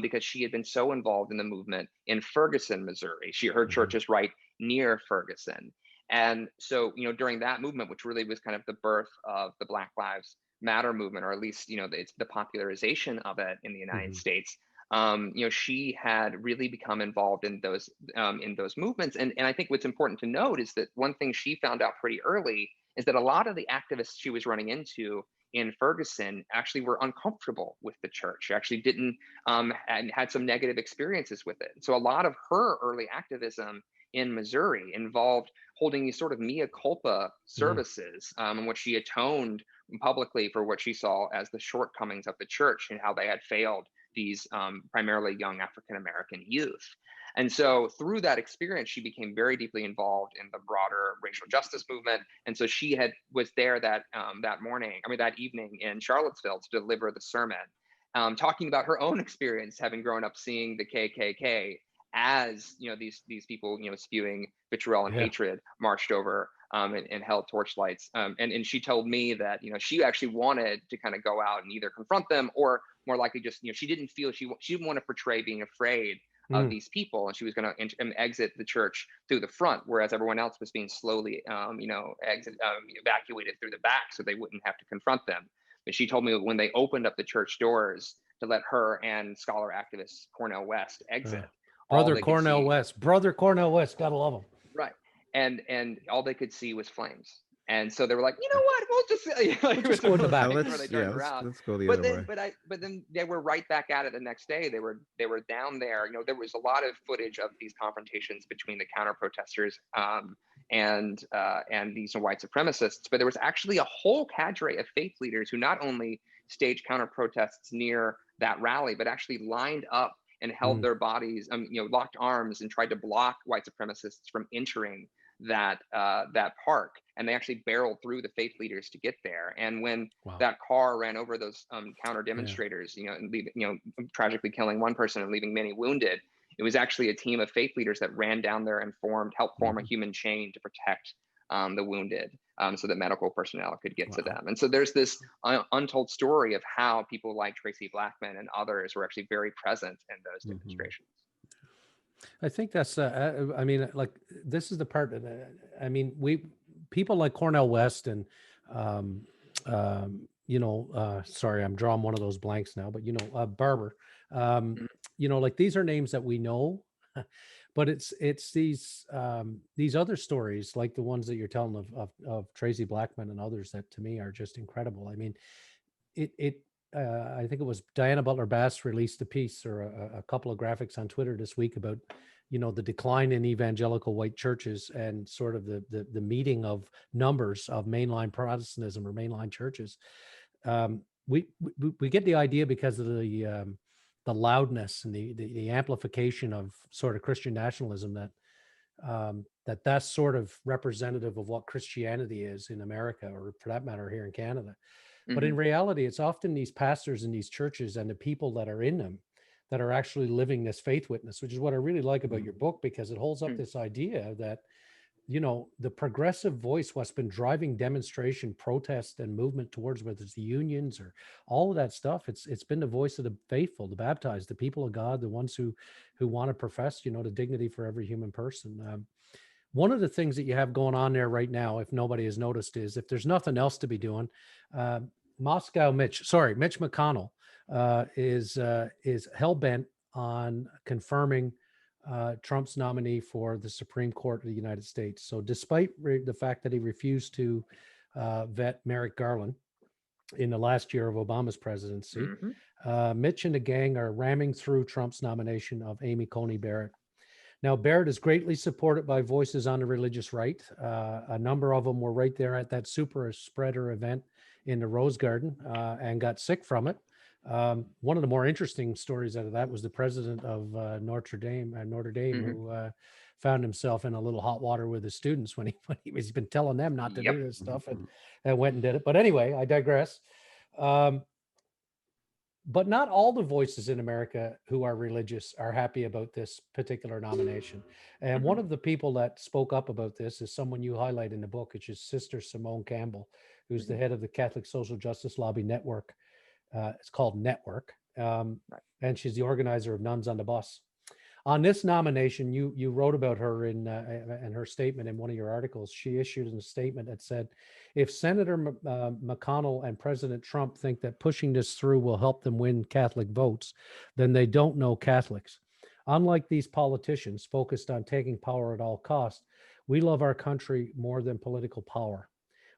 because she had been so involved in the movement in Ferguson, Missouri. Her church is right near Ferguson. And so, during that movement, which really was kind of the birth of the Black Lives Matter movement, or at least, it's the popularization of it in the United States, she had really become involved in those movements. And I think what's important to note is that one thing she found out pretty early is that a lot of the activists she was running into in Ferguson actually were uncomfortable with the church, actually didn't and had some negative experiences with it. So a lot of her early activism in Missouri involved holding these sort of mea culpa services in which she atoned publicly for what she saw as the shortcomings of the church and how they had failed these primarily young African-American youth. And so through that experience, she became very deeply involved in the broader racial justice movement. And so she was there that evening in Charlottesville to deliver the sermon, talking about her own experience having grown up seeing the KKK as these people spewing vitriol and hatred marched over and held torchlights. And she told me that she actually wanted to kind of go out and either confront them or more likely just she didn't want to portray being afraid of these people, and she was going to exit the church through the front, whereas everyone else was being slowly evacuated through the back so they wouldn't have to confront them. But she told me when they opened up the church doors to let her and scholar activist Cornel West exit. Brother Cornel West, gotta love him. Right. And all they could see was flames. And so they were like, you know what? We'll just go in the back. Let's go the other way. But then they were right back at it the next day. They were down there. There was a lot of footage of these confrontations between the counter protesters and these white supremacists. But there was actually a whole cadre of faith leaders who not only staged counter protests near that rally, but actually lined up and held their bodies, locked arms and tried to block white supremacists from entering that park. And they actually barreled through the faith leaders to get there. And when that car ran over those counter demonstrators, tragically killing one person and leaving many wounded, it was actually a team of faith leaders that ran down there and helped form a human chain to protect the wounded, so that medical personnel could get to them. And so there's this untold story of how people like Tracy Blackman and others were actually very present in those demonstrations. I think that's, this is the part that, people like Cornel West and sorry, I'm drawing one of those blanks now, but Barber, Mhm. like these are names that we know, but it's these other stories like the ones that you're telling of Tracy Blackman and others that to me are just incredible. I mean, I think it was Diana Butler Bass released a piece or a couple of graphics on Twitter this week about, the decline in evangelical white churches and sort of the meeting of numbers of mainline Protestantism or mainline churches. We get the idea because of the loudness and the amplification of sort of Christian nationalism that's sort of representative of what Christianity is in America, or for that matter here in Canada. But in reality, it's often these pastors in these churches and the people that are in them that are actually living this faith witness, which is what I really like about your book, because it holds up this idea that, the progressive voice, what's been driving demonstration, protest, and movement towards whether it's the unions or all of that stuff, it's been the voice of the faithful, the baptized, the people of God, the ones who want to profess, the dignity for every human person. One of the things that you have going on there right now, if nobody has noticed, is if there's nothing else to be doing, Mitch McConnell is hell bent on confirming Trump's nominee for the Supreme Court of the United States. So, despite the fact that he refused to vet Merrick Garland in the last year of Obama's presidency, Mitch and the gang are ramming through Trump's nomination of Amy Coney Barrett. Now, Barrett is greatly supported by voices on the religious right. A number of them were right there at that super spreader event in the Rose Garden and got sick from it. One of the more interesting stories out of that was the president of Notre Dame, who found himself in a little hot water with his students when he's been telling them not to do this stuff and went and did it. But anyway, I digress. But not all the voices in America who are religious are happy about this particular nomination. And one of the people that spoke up about this is someone you highlight in the book, which is Sister Simone Campbell, who's the head of the Catholic Social Justice Lobby Network. It's called Network. And she's the organizer of Nuns on the Bus. On this nomination, you wrote about her in her statement in one of your articles. She issued a statement that said, if Senator McConnell and President Trump think that pushing this through will help them win Catholic votes, then they don't know Catholics. Unlike these politicians focused on taking power at all costs, we love our country more than political power.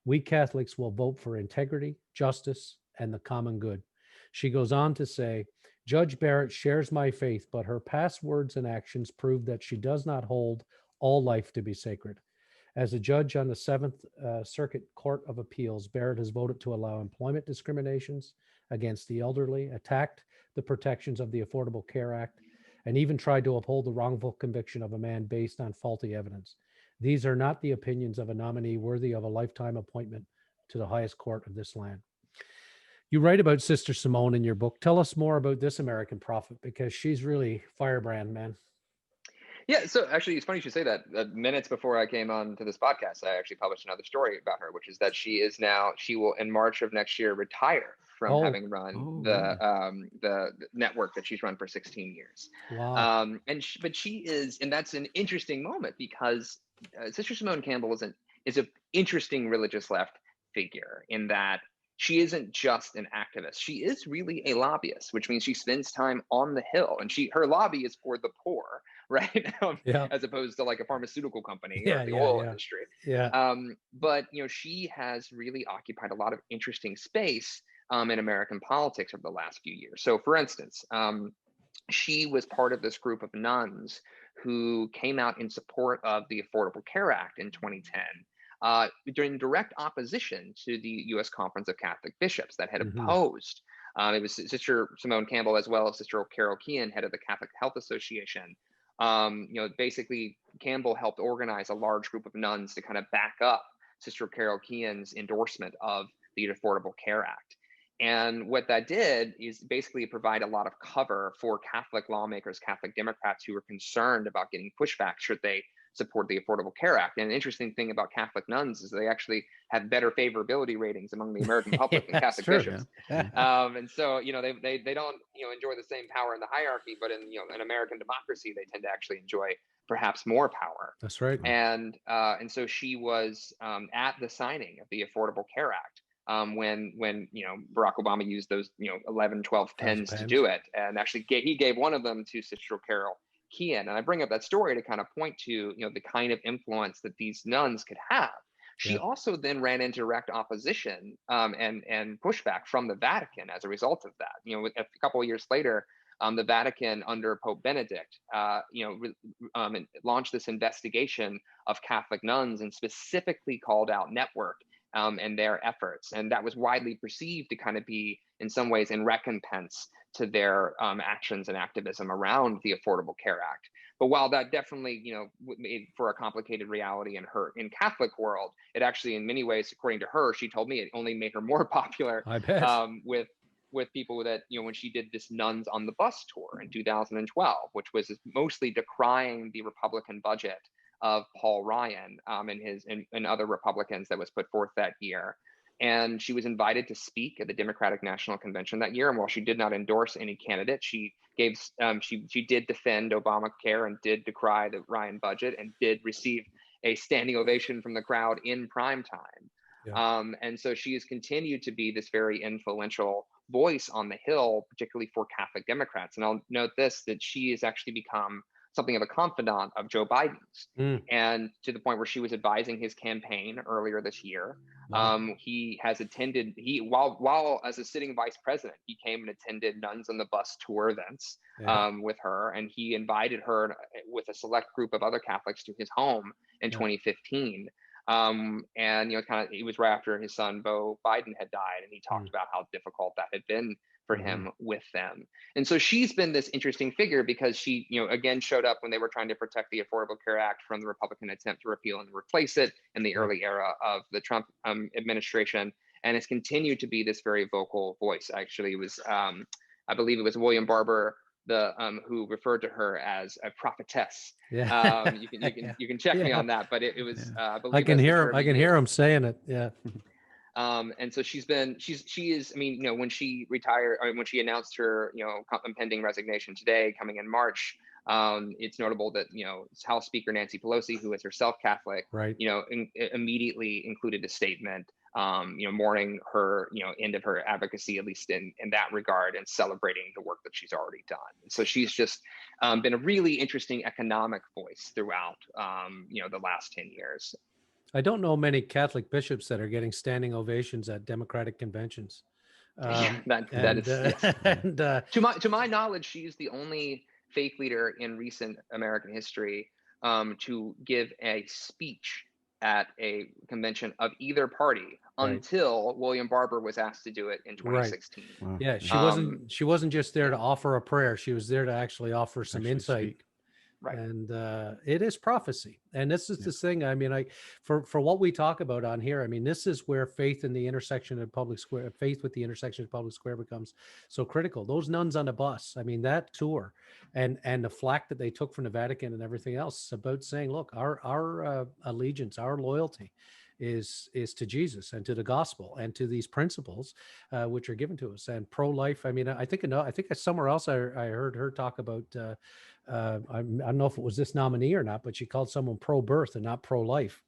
We Catholics will vote for integrity, justice, and the common good. She goes on to say, Judge Barrett shares my faith, but her past words and actions prove that she does not hold all life to be sacred. As a judge on the Seventh Circuit Court of Appeals, Barrett has voted to allow employment discriminations against the elderly, attacked the protections of the Affordable Care Act, and even tried to uphold the wrongful conviction of a man based on faulty evidence. These are not the opinions of a nominee worthy of a lifetime appointment to the highest court of this land. You write about Sister Simone in your book. Tell us more about this American prophet, because she's really firebrand, man. Yeah, so actually, it's funny you should say that. Minutes before I came on to this podcast, I actually published another story about her, which is that she will in March of next year retire from having run the network that she's run for 16 years. Wow. But she is, and that's an interesting moment because Sister Simone Campbell is an interesting religious left figure in that she isn't just an activist. She is really a lobbyist, which means she spends time on the Hill, and her lobby is for the poor, right? As opposed to like a pharmaceutical company or the oil industry. But she has really occupied a lot of interesting space in American politics over the last few years. So, for instance, she was part of this group of nuns who came out in support of the Affordable Care Act in 2010. During direct opposition to the U.S. Conference of Catholic Bishops that had opposed. It was Sister Simone Campbell as well as Sister Carol Keehan, head of the Catholic Health Association. Basically, Campbell helped organize a large group of nuns to kind of back up Sister Carol Keehan's endorsement of the Affordable Care Act. And what that did is basically provide a lot of cover for Catholic lawmakers, Catholic Democrats who were concerned about getting pushback should they support the Affordable Care Act. And an interesting thing about Catholic nuns is they actually have better favorability ratings among the American public than Catholic bishops. And so, they don't, enjoy the same power in the hierarchy, but in American democracy, they tend to actually enjoy perhaps more power. That's right. And so she was at the signing of the Affordable Care Act when Barack Obama used those 11, 12 pens to do it, and actually he gave one of them to Sister Carol Keehan. And I bring up that story to kind of point to the kind of influence that these nuns could have. She also then ran into direct opposition and pushback from the Vatican as a result of that. A couple of years later, the Vatican under Pope Benedict, launched this investigation of Catholic nuns and specifically called out Network and their efforts. And that was widely perceived to kind of be, in some ways, in recompense to their actions and activism around the Affordable Care Act. But while that definitely, made for a complicated reality in Catholic world, it actually, in many ways, according to her, she told me, it only made her more popular. I bet. With people that, when she did this Nuns on the Bus tour in 2012, which was mostly decrying the Republican budget of Paul Ryan and other Republicans that was put forth that year. And she was invited to speak at the Democratic National Convention that year. And while she did not endorse any candidate, she did defend Obamacare and did decry the Ryan budget and did receive a standing ovation from the crowd in prime time. Yeah. And so she has continued to be this very influential voice on the Hill, particularly for Catholic Democrats. And I'll note this, that she has actually become something of a confidant of Joe Biden's, and to the point where she was advising his campaign earlier this year. Wow. He has attended, while as a sitting vice president, he came and attended Nuns on the Bus tour events with her, and he invited her with a select group of other Catholics to his home in 2015. And it was right after his son Beau Biden had died, and he talked about how difficult that had been for him with them. And so she's been this interesting figure because she, again, showed up when they were trying to protect the Affordable Care Act from the Republican attempt to repeal and replace it in the early era of the Trump administration, and has continued to be this very vocal voice. Actually, it was, I believe it was William Barber, who referred to her as a prophetess. Yeah. You can check me on that, but it was. I believe I can hear him saying it. Yeah. And so she is. I mean, when she retired, or when she announced her, impending resignation today, coming in March, it's notable that House Speaker Nancy Pelosi, who is herself Catholic, right, immediately included a statement, mourning her, end of her advocacy, at least in that regard, and celebrating the work that she's already done. So she's just been a really interesting economic voice throughout, the last 10 years. I don't know many Catholic bishops that are getting standing ovations at Democratic conventions. To my knowledge, she's the only faith leader in recent American history to give a speech at a convention of either party, until William Barber was asked to do it in 2016. Right. Wow. Yeah, she wasn't just there to offer a prayer; she was there to actually offer some insight. Speak. Right. And it is prophecy. And this is this thing. I mean, for what we talk about on here, I mean, this is where faith with the intersection of public square becomes so critical. Those nuns on the bus, I mean, that tour and the flack that they took from the Vatican and everything else about saying, look, our allegiance, our loyalty is to Jesus and to the gospel and to these principles which are given to us. And pro-life, I mean, I think somewhere else I heard her talk about I don't know if it was this nominee or not, but she called someone pro-birth and not pro-life.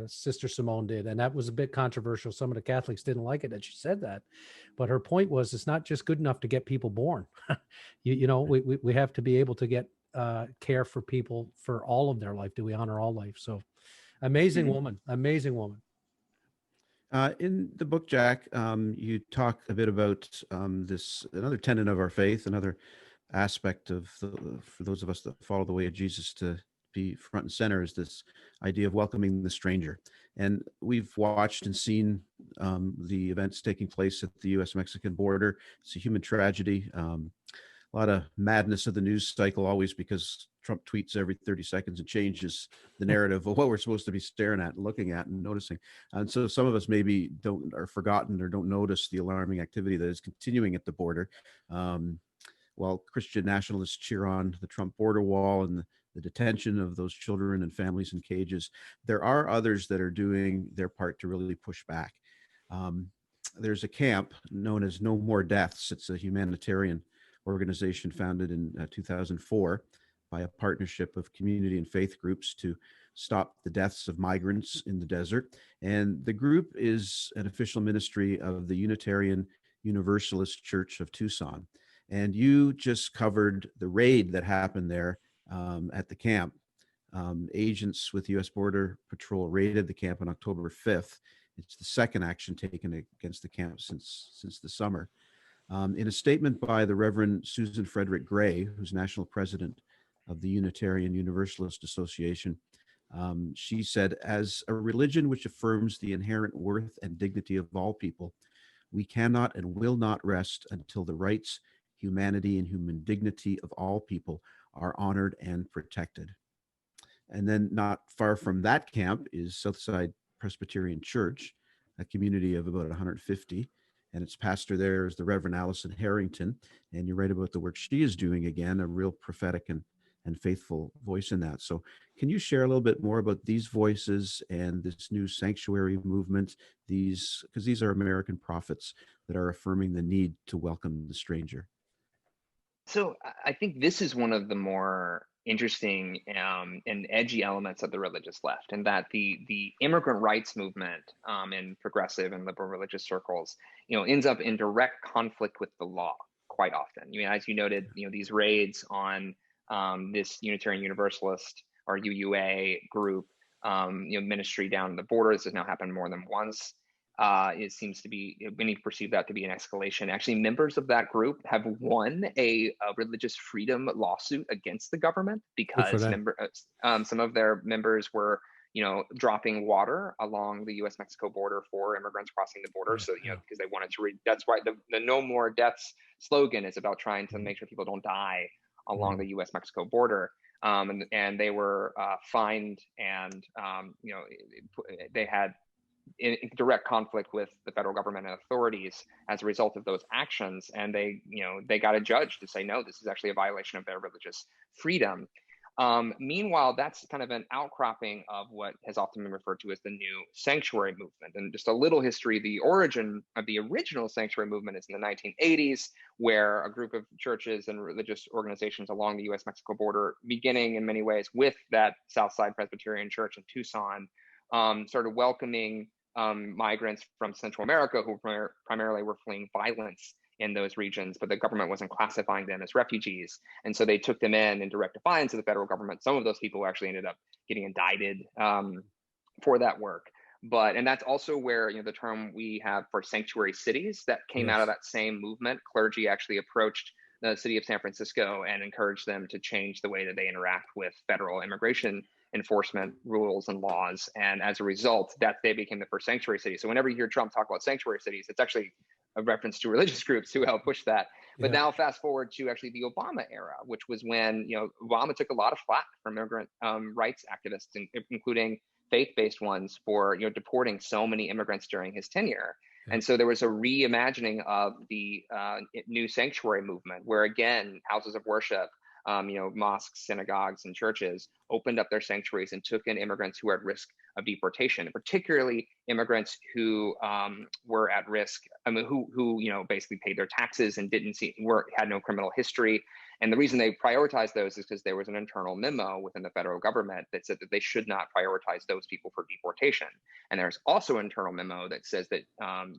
Sister Simone did, and that was a bit controversial. Some of the Catholics didn't like it that she said that, but her point was it's not just good enough to get people born. We have to be able to get care for people for all of their life. Do we honor all life? So amazing woman. In the book, Jack, you talk a bit about this, another tenet of our faith, another aspect of for those of us that follow the way of Jesus to be front and center, is this idea of welcoming the stranger. And we've watched and seen the events taking place at the U.S.-Mexican border. It's a human tragedy. A lot of madness of the news cycle always, because Trump tweets every 30 seconds and changes the narrative of what we're supposed to be staring at and looking at and noticing. And so some of us maybe are forgotten or don't notice the alarming activity that is continuing at the border. While Christian nationalists cheer on the Trump border wall and the detention of those children and families in cages, there are others that are doing their part to really push back. There's a camp known as No More Deaths. It's a humanitarian organization founded in 2004 by a partnership of community and faith groups to stop the deaths of migrants in the desert. And the group is an official ministry of the Unitarian Universalist Church of Tucson. And you just covered the raid that happened there at the camp. Agents with U.S. Border Patrol raided the camp on October 5th. It's the second action taken against the camp since the summer. In a statement by the Reverend Susan Frederick Gray, who's national president of the Unitarian Universalist Association, she said, as a religion which affirms the inherent worth and dignity of all people, we cannot and will not rest until the rights, humanity, and human dignity of all people are honored and protected. And then not far from that camp is Southside Presbyterian Church, a community of about 150. And its pastor there is the Reverend Allison Harrington. And you write about the work she is doing, again, a real prophetic and faithful voice in that. So can you share a little bit more about these voices and this new sanctuary movement, because these are American prophets that are affirming the need to welcome the stranger? So I think this is one of the more interesting and edgy elements of the religious left, and that the immigrant rights movement in progressive and liberal religious circles, ends up in direct conflict with the law quite often. As you noted, these raids on this Unitarian Universalist or UUA group, ministry down the border. This has now happened more than once. It seems to be, many perceive that to be an escalation. Actually, members of that group have won a religious freedom lawsuit against the government because some of their members were, dropping water along the U.S.-Mexico border for immigrants crossing the border. So, because they wanted to that's why the No More Deaths slogan is about trying to make sure people don't die along the U.S.-Mexico border. And they were fined, and, they had in direct conflict with the federal government and authorities as a result of those actions. And they got a judge to say, no, this is actually a violation of their religious freedom. Meanwhile, that's kind of an outcropping of what has often been referred to as the new sanctuary movement. And just a little history, the origin of the original sanctuary movement is in the 1980s, where a group of churches and religious organizations along the US-Mexico border, beginning in many ways with that Southside Presbyterian Church in Tucson, started welcoming migrants from Central America who primarily were fleeing violence in those regions, but the government wasn't classifying them as refugees. And so they took them in direct defiance of the federal government. Some of those people actually ended up getting indicted for that work. And that's also where, the term we have for sanctuary cities that came out of that same movement. Clergy actually approached the city of San Francisco and encouraged them to change the way that they interact with federal immigration enforcement rules and laws. And as a result, that they became the first sanctuary city. So whenever you hear Trump talk about sanctuary cities, it's actually a reference to religious groups who helped push that. But now fast forward to actually the Obama era, which was when, Obama took a lot of flack from immigrant rights activists, including faith-based ones, for, deporting so many immigrants during his tenure. And so there was a reimagining of the new sanctuary movement, where again, houses of worship, mosques, synagogues, and churches opened up their sanctuaries and took in immigrants who were at risk of deportation, and particularly immigrants who were at risk, who basically paid their taxes and had no criminal history. And the reason they prioritized those is because there was an internal memo within the federal government that said that they should not prioritize those people for deportation. And there's also an internal memo that says that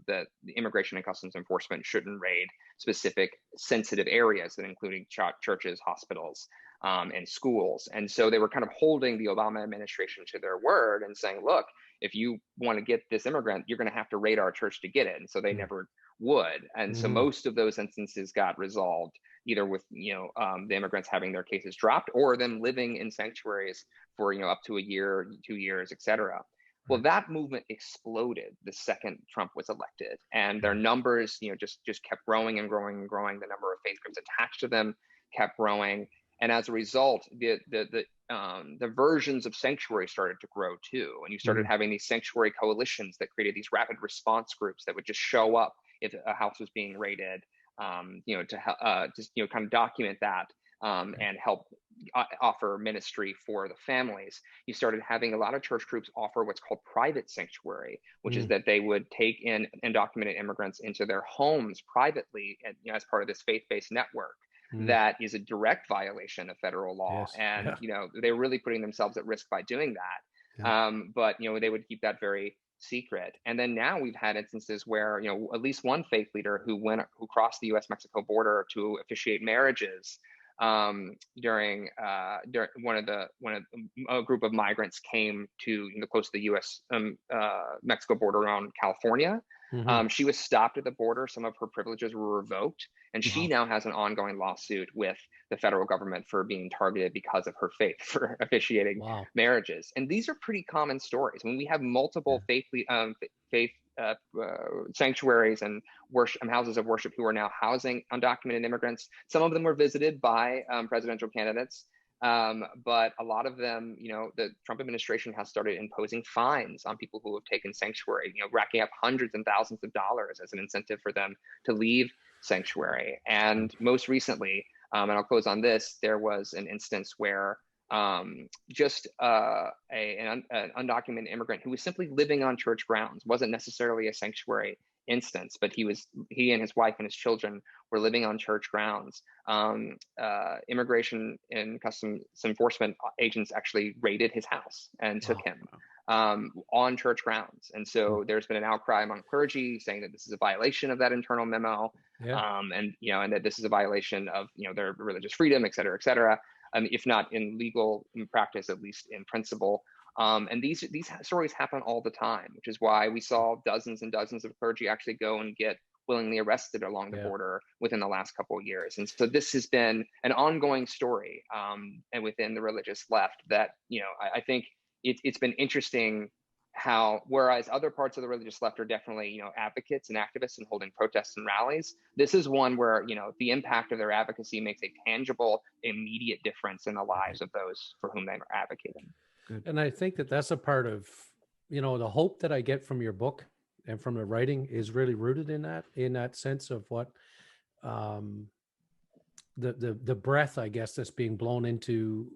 the Immigration and Customs Enforcement shouldn't raid specific sensitive areas, that including churches, hospitals, and schools. And so they were kind of holding the Obama administration to their word and saying, look, if you want to get this immigrant, you're going to have to raid our church to get it. And so they never would. And so most of those instances got resolved either with, the immigrants having their cases dropped, or them living in sanctuaries for, up to a year, 2 years, et cetera. Well, that movement exploded the second Trump was elected, and their numbers, just kept growing and growing and growing. The number of faith groups attached to them kept growing. And as a result, the versions of sanctuary started to grow too. And you started having these sanctuary coalitions that created these rapid response groups that would just show up if a house was being raided, to kind of document that and help offer ministry for the families. You started having a lot of church groups offer what's called private sanctuary, which is that they would take in undocumented immigrants into their homes privately, and, as part of this faith-based network. that is a direct violation of federal law. Yes. And, Yeah. you know, they're really putting themselves at risk by doing that. Yeah. But, you know, they would keep that very secret. And then now we've had instances where, you know, at least one faith leader who crossed the U.S.-Mexico border to officiate marriages during a group of migrants came to, you know, close to the U.S. Mexico border around California. She was stopped at the border. Some of her privileges were revoked, and she now has an ongoing lawsuit with the federal government for being targeted because of her faith, for officiating marriages. And these are pretty common stories. When we have multiple faith sanctuaries and worship houses of worship who are now housing undocumented immigrants, some of them were visited by presidential candidates. But a lot of them, you know, the Trump administration has started imposing fines on people who have taken sanctuary, you know, racking up hundreds and thousands of dollars as an incentive for them to leave sanctuary. And most recently, and I'll close on this, there was an instance where an undocumented immigrant who was simply living on church grounds, wasn't necessarily a sanctuary instance, but he and his wife and his children were living on church grounds. Immigration and Customs Enforcement agents actually raided his house and took him on church grounds. And so there's been an outcry among clergy saying that this is a violation of that internal memo, and you know, and that this is a violation of, you know, their religious freedom, et cetera, et cetera. If not in legal practice, at least in principle. And these stories happen all the time, which is why we saw dozens and dozens of clergy actually go and get willingly arrested along the border within the last couple of years. And so this has been an ongoing story, and within the religious left that, you know, I think it's been interesting how, whereas other parts of the religious left are definitely, you know, advocates and activists and holding protests and rallies, this is one where, you know, the impact of their advocacy makes a tangible, immediate difference in the lives of those for whom they are advocating. Good. And I think that that's a part of, you know, the hope that I get from your book and from the writing is really rooted in that sense of what the breath, I guess, that's being blown into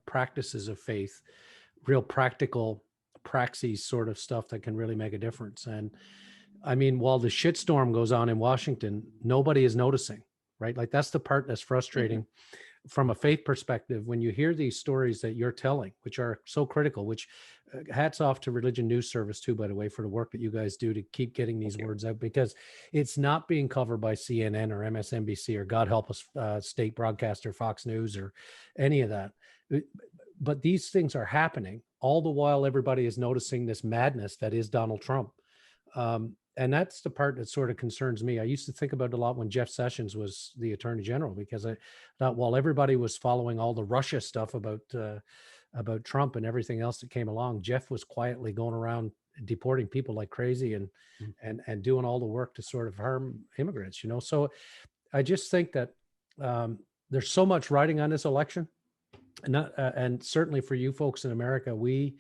practices of faith, real practical praxis sort of stuff that can really make a difference. And I mean, while the shitstorm goes on in Washington, nobody is noticing, right? Like that's the part that's frustrating from a faith perspective, when you hear these stories that you're telling, which are so critical, which hats off to Religion News Service too, by the way, for the work that you guys do to keep getting these words out, because it's not being covered by CNN or MSNBC or, God help us, state broadcaster, Fox News or any of that. But these things are happening all the while everybody is noticing this madness that is Donald Trump. And that's the part that sort of concerns me. I used to think about it a lot when Jeff Sessions was the Attorney General, because I thought while everybody was following all the Russia stuff about Trump and everything else that came along, Jeff was quietly going around deporting people like crazy and doing all the work to sort of harm immigrants, you know? So I just think that there's so much riding on this election. And certainly for you folks in America, we,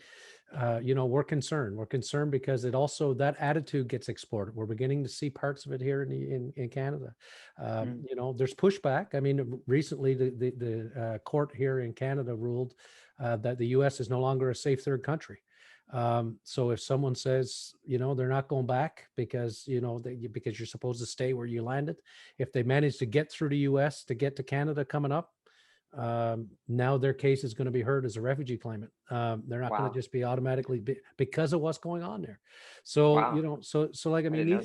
you know, we're concerned. We're concerned because it also, that attitude gets exported. We're beginning to see parts of it here in Canada. You know, there's pushback. I mean, recently the court here in Canada ruled that the U.S. is no longer a safe third country. So if someone says, you know, they're not going back because, you know, because you're supposed to stay where you landed, if they manage to get through the U.S. to get to Canada coming up, now their case is going to be heard as a refugee claimant. They're not going to just be automatically because of what's going on there. So, you know, so like, I mean,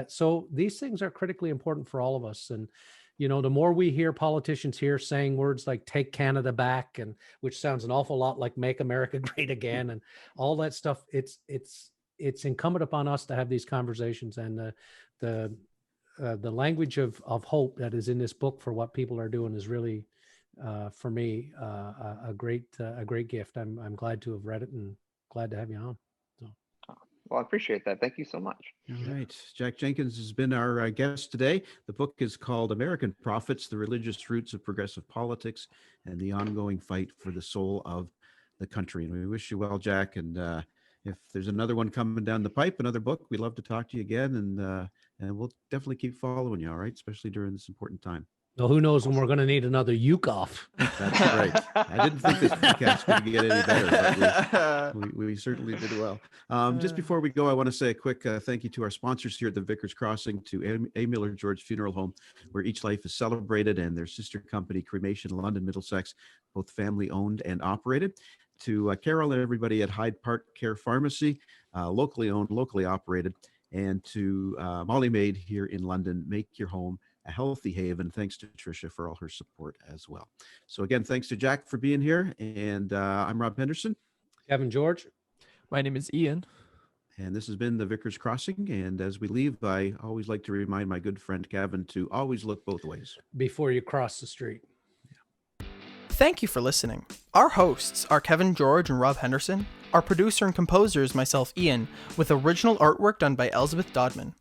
so these things are critically important for all of us. And, you know, the more we hear politicians here saying words like take Canada back, and which sounds an awful lot like make America great again and all that stuff, it's incumbent upon us to have these conversations, and the language of hope that is in this book for what people are doing is really, for me, a great gift. I'm glad to have read it and glad to have you on. So. Well, I appreciate that. Thank you so much. All right. JAck Jenkins has been our guest today. The book is called American Prophets, The Religious Roots of Progressive Politics and the Ongoing Fight for the Soul of the Country. And we wish you well, Jack. And if there's another one coming down the pipe, another book, we'd love to talk to you again. And we'll definitely keep following you, all right, especially during this important time. Well, who knows when we're going to need another uke off. That's right. I didn't think this podcast could get any better, but we certainly did well. Just before we go, I want to say a quick thank you to our sponsors here at the Vicars Crossing, to A. Miller George Funeral Home, where each life is celebrated, and their sister company, Cremation London, Middlesex, both family owned and operated. To Carol and everybody at Hyde Park Care Pharmacy, locally owned, locally operated, and to Molly Maid here in London, make your home a healthy haven. Thanks to Tricia for all her support as well. So again, thanks to Jack for being here. And I'm Rob Henderson. Kevin George. My name is Ian. And this has been the Vicars Crossing. And as we leave, I always like to remind my good friend Kevin to always look both ways before you cross the street. Thank you for listening. Our hosts are Kevin George and Rob Henderson. Our producer and composer is myself, Ian, with original artwork done by Elizabeth Dodman.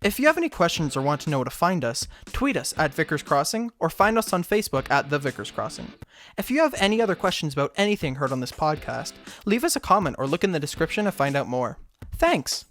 If you have any questions or want to know where to find us, tweet us at Vicars Crossing or find us on Facebook at The Vicars Crossing. If you have any other questions about anything heard on this podcast, leave us a comment or look in the description to find out more. Thanks!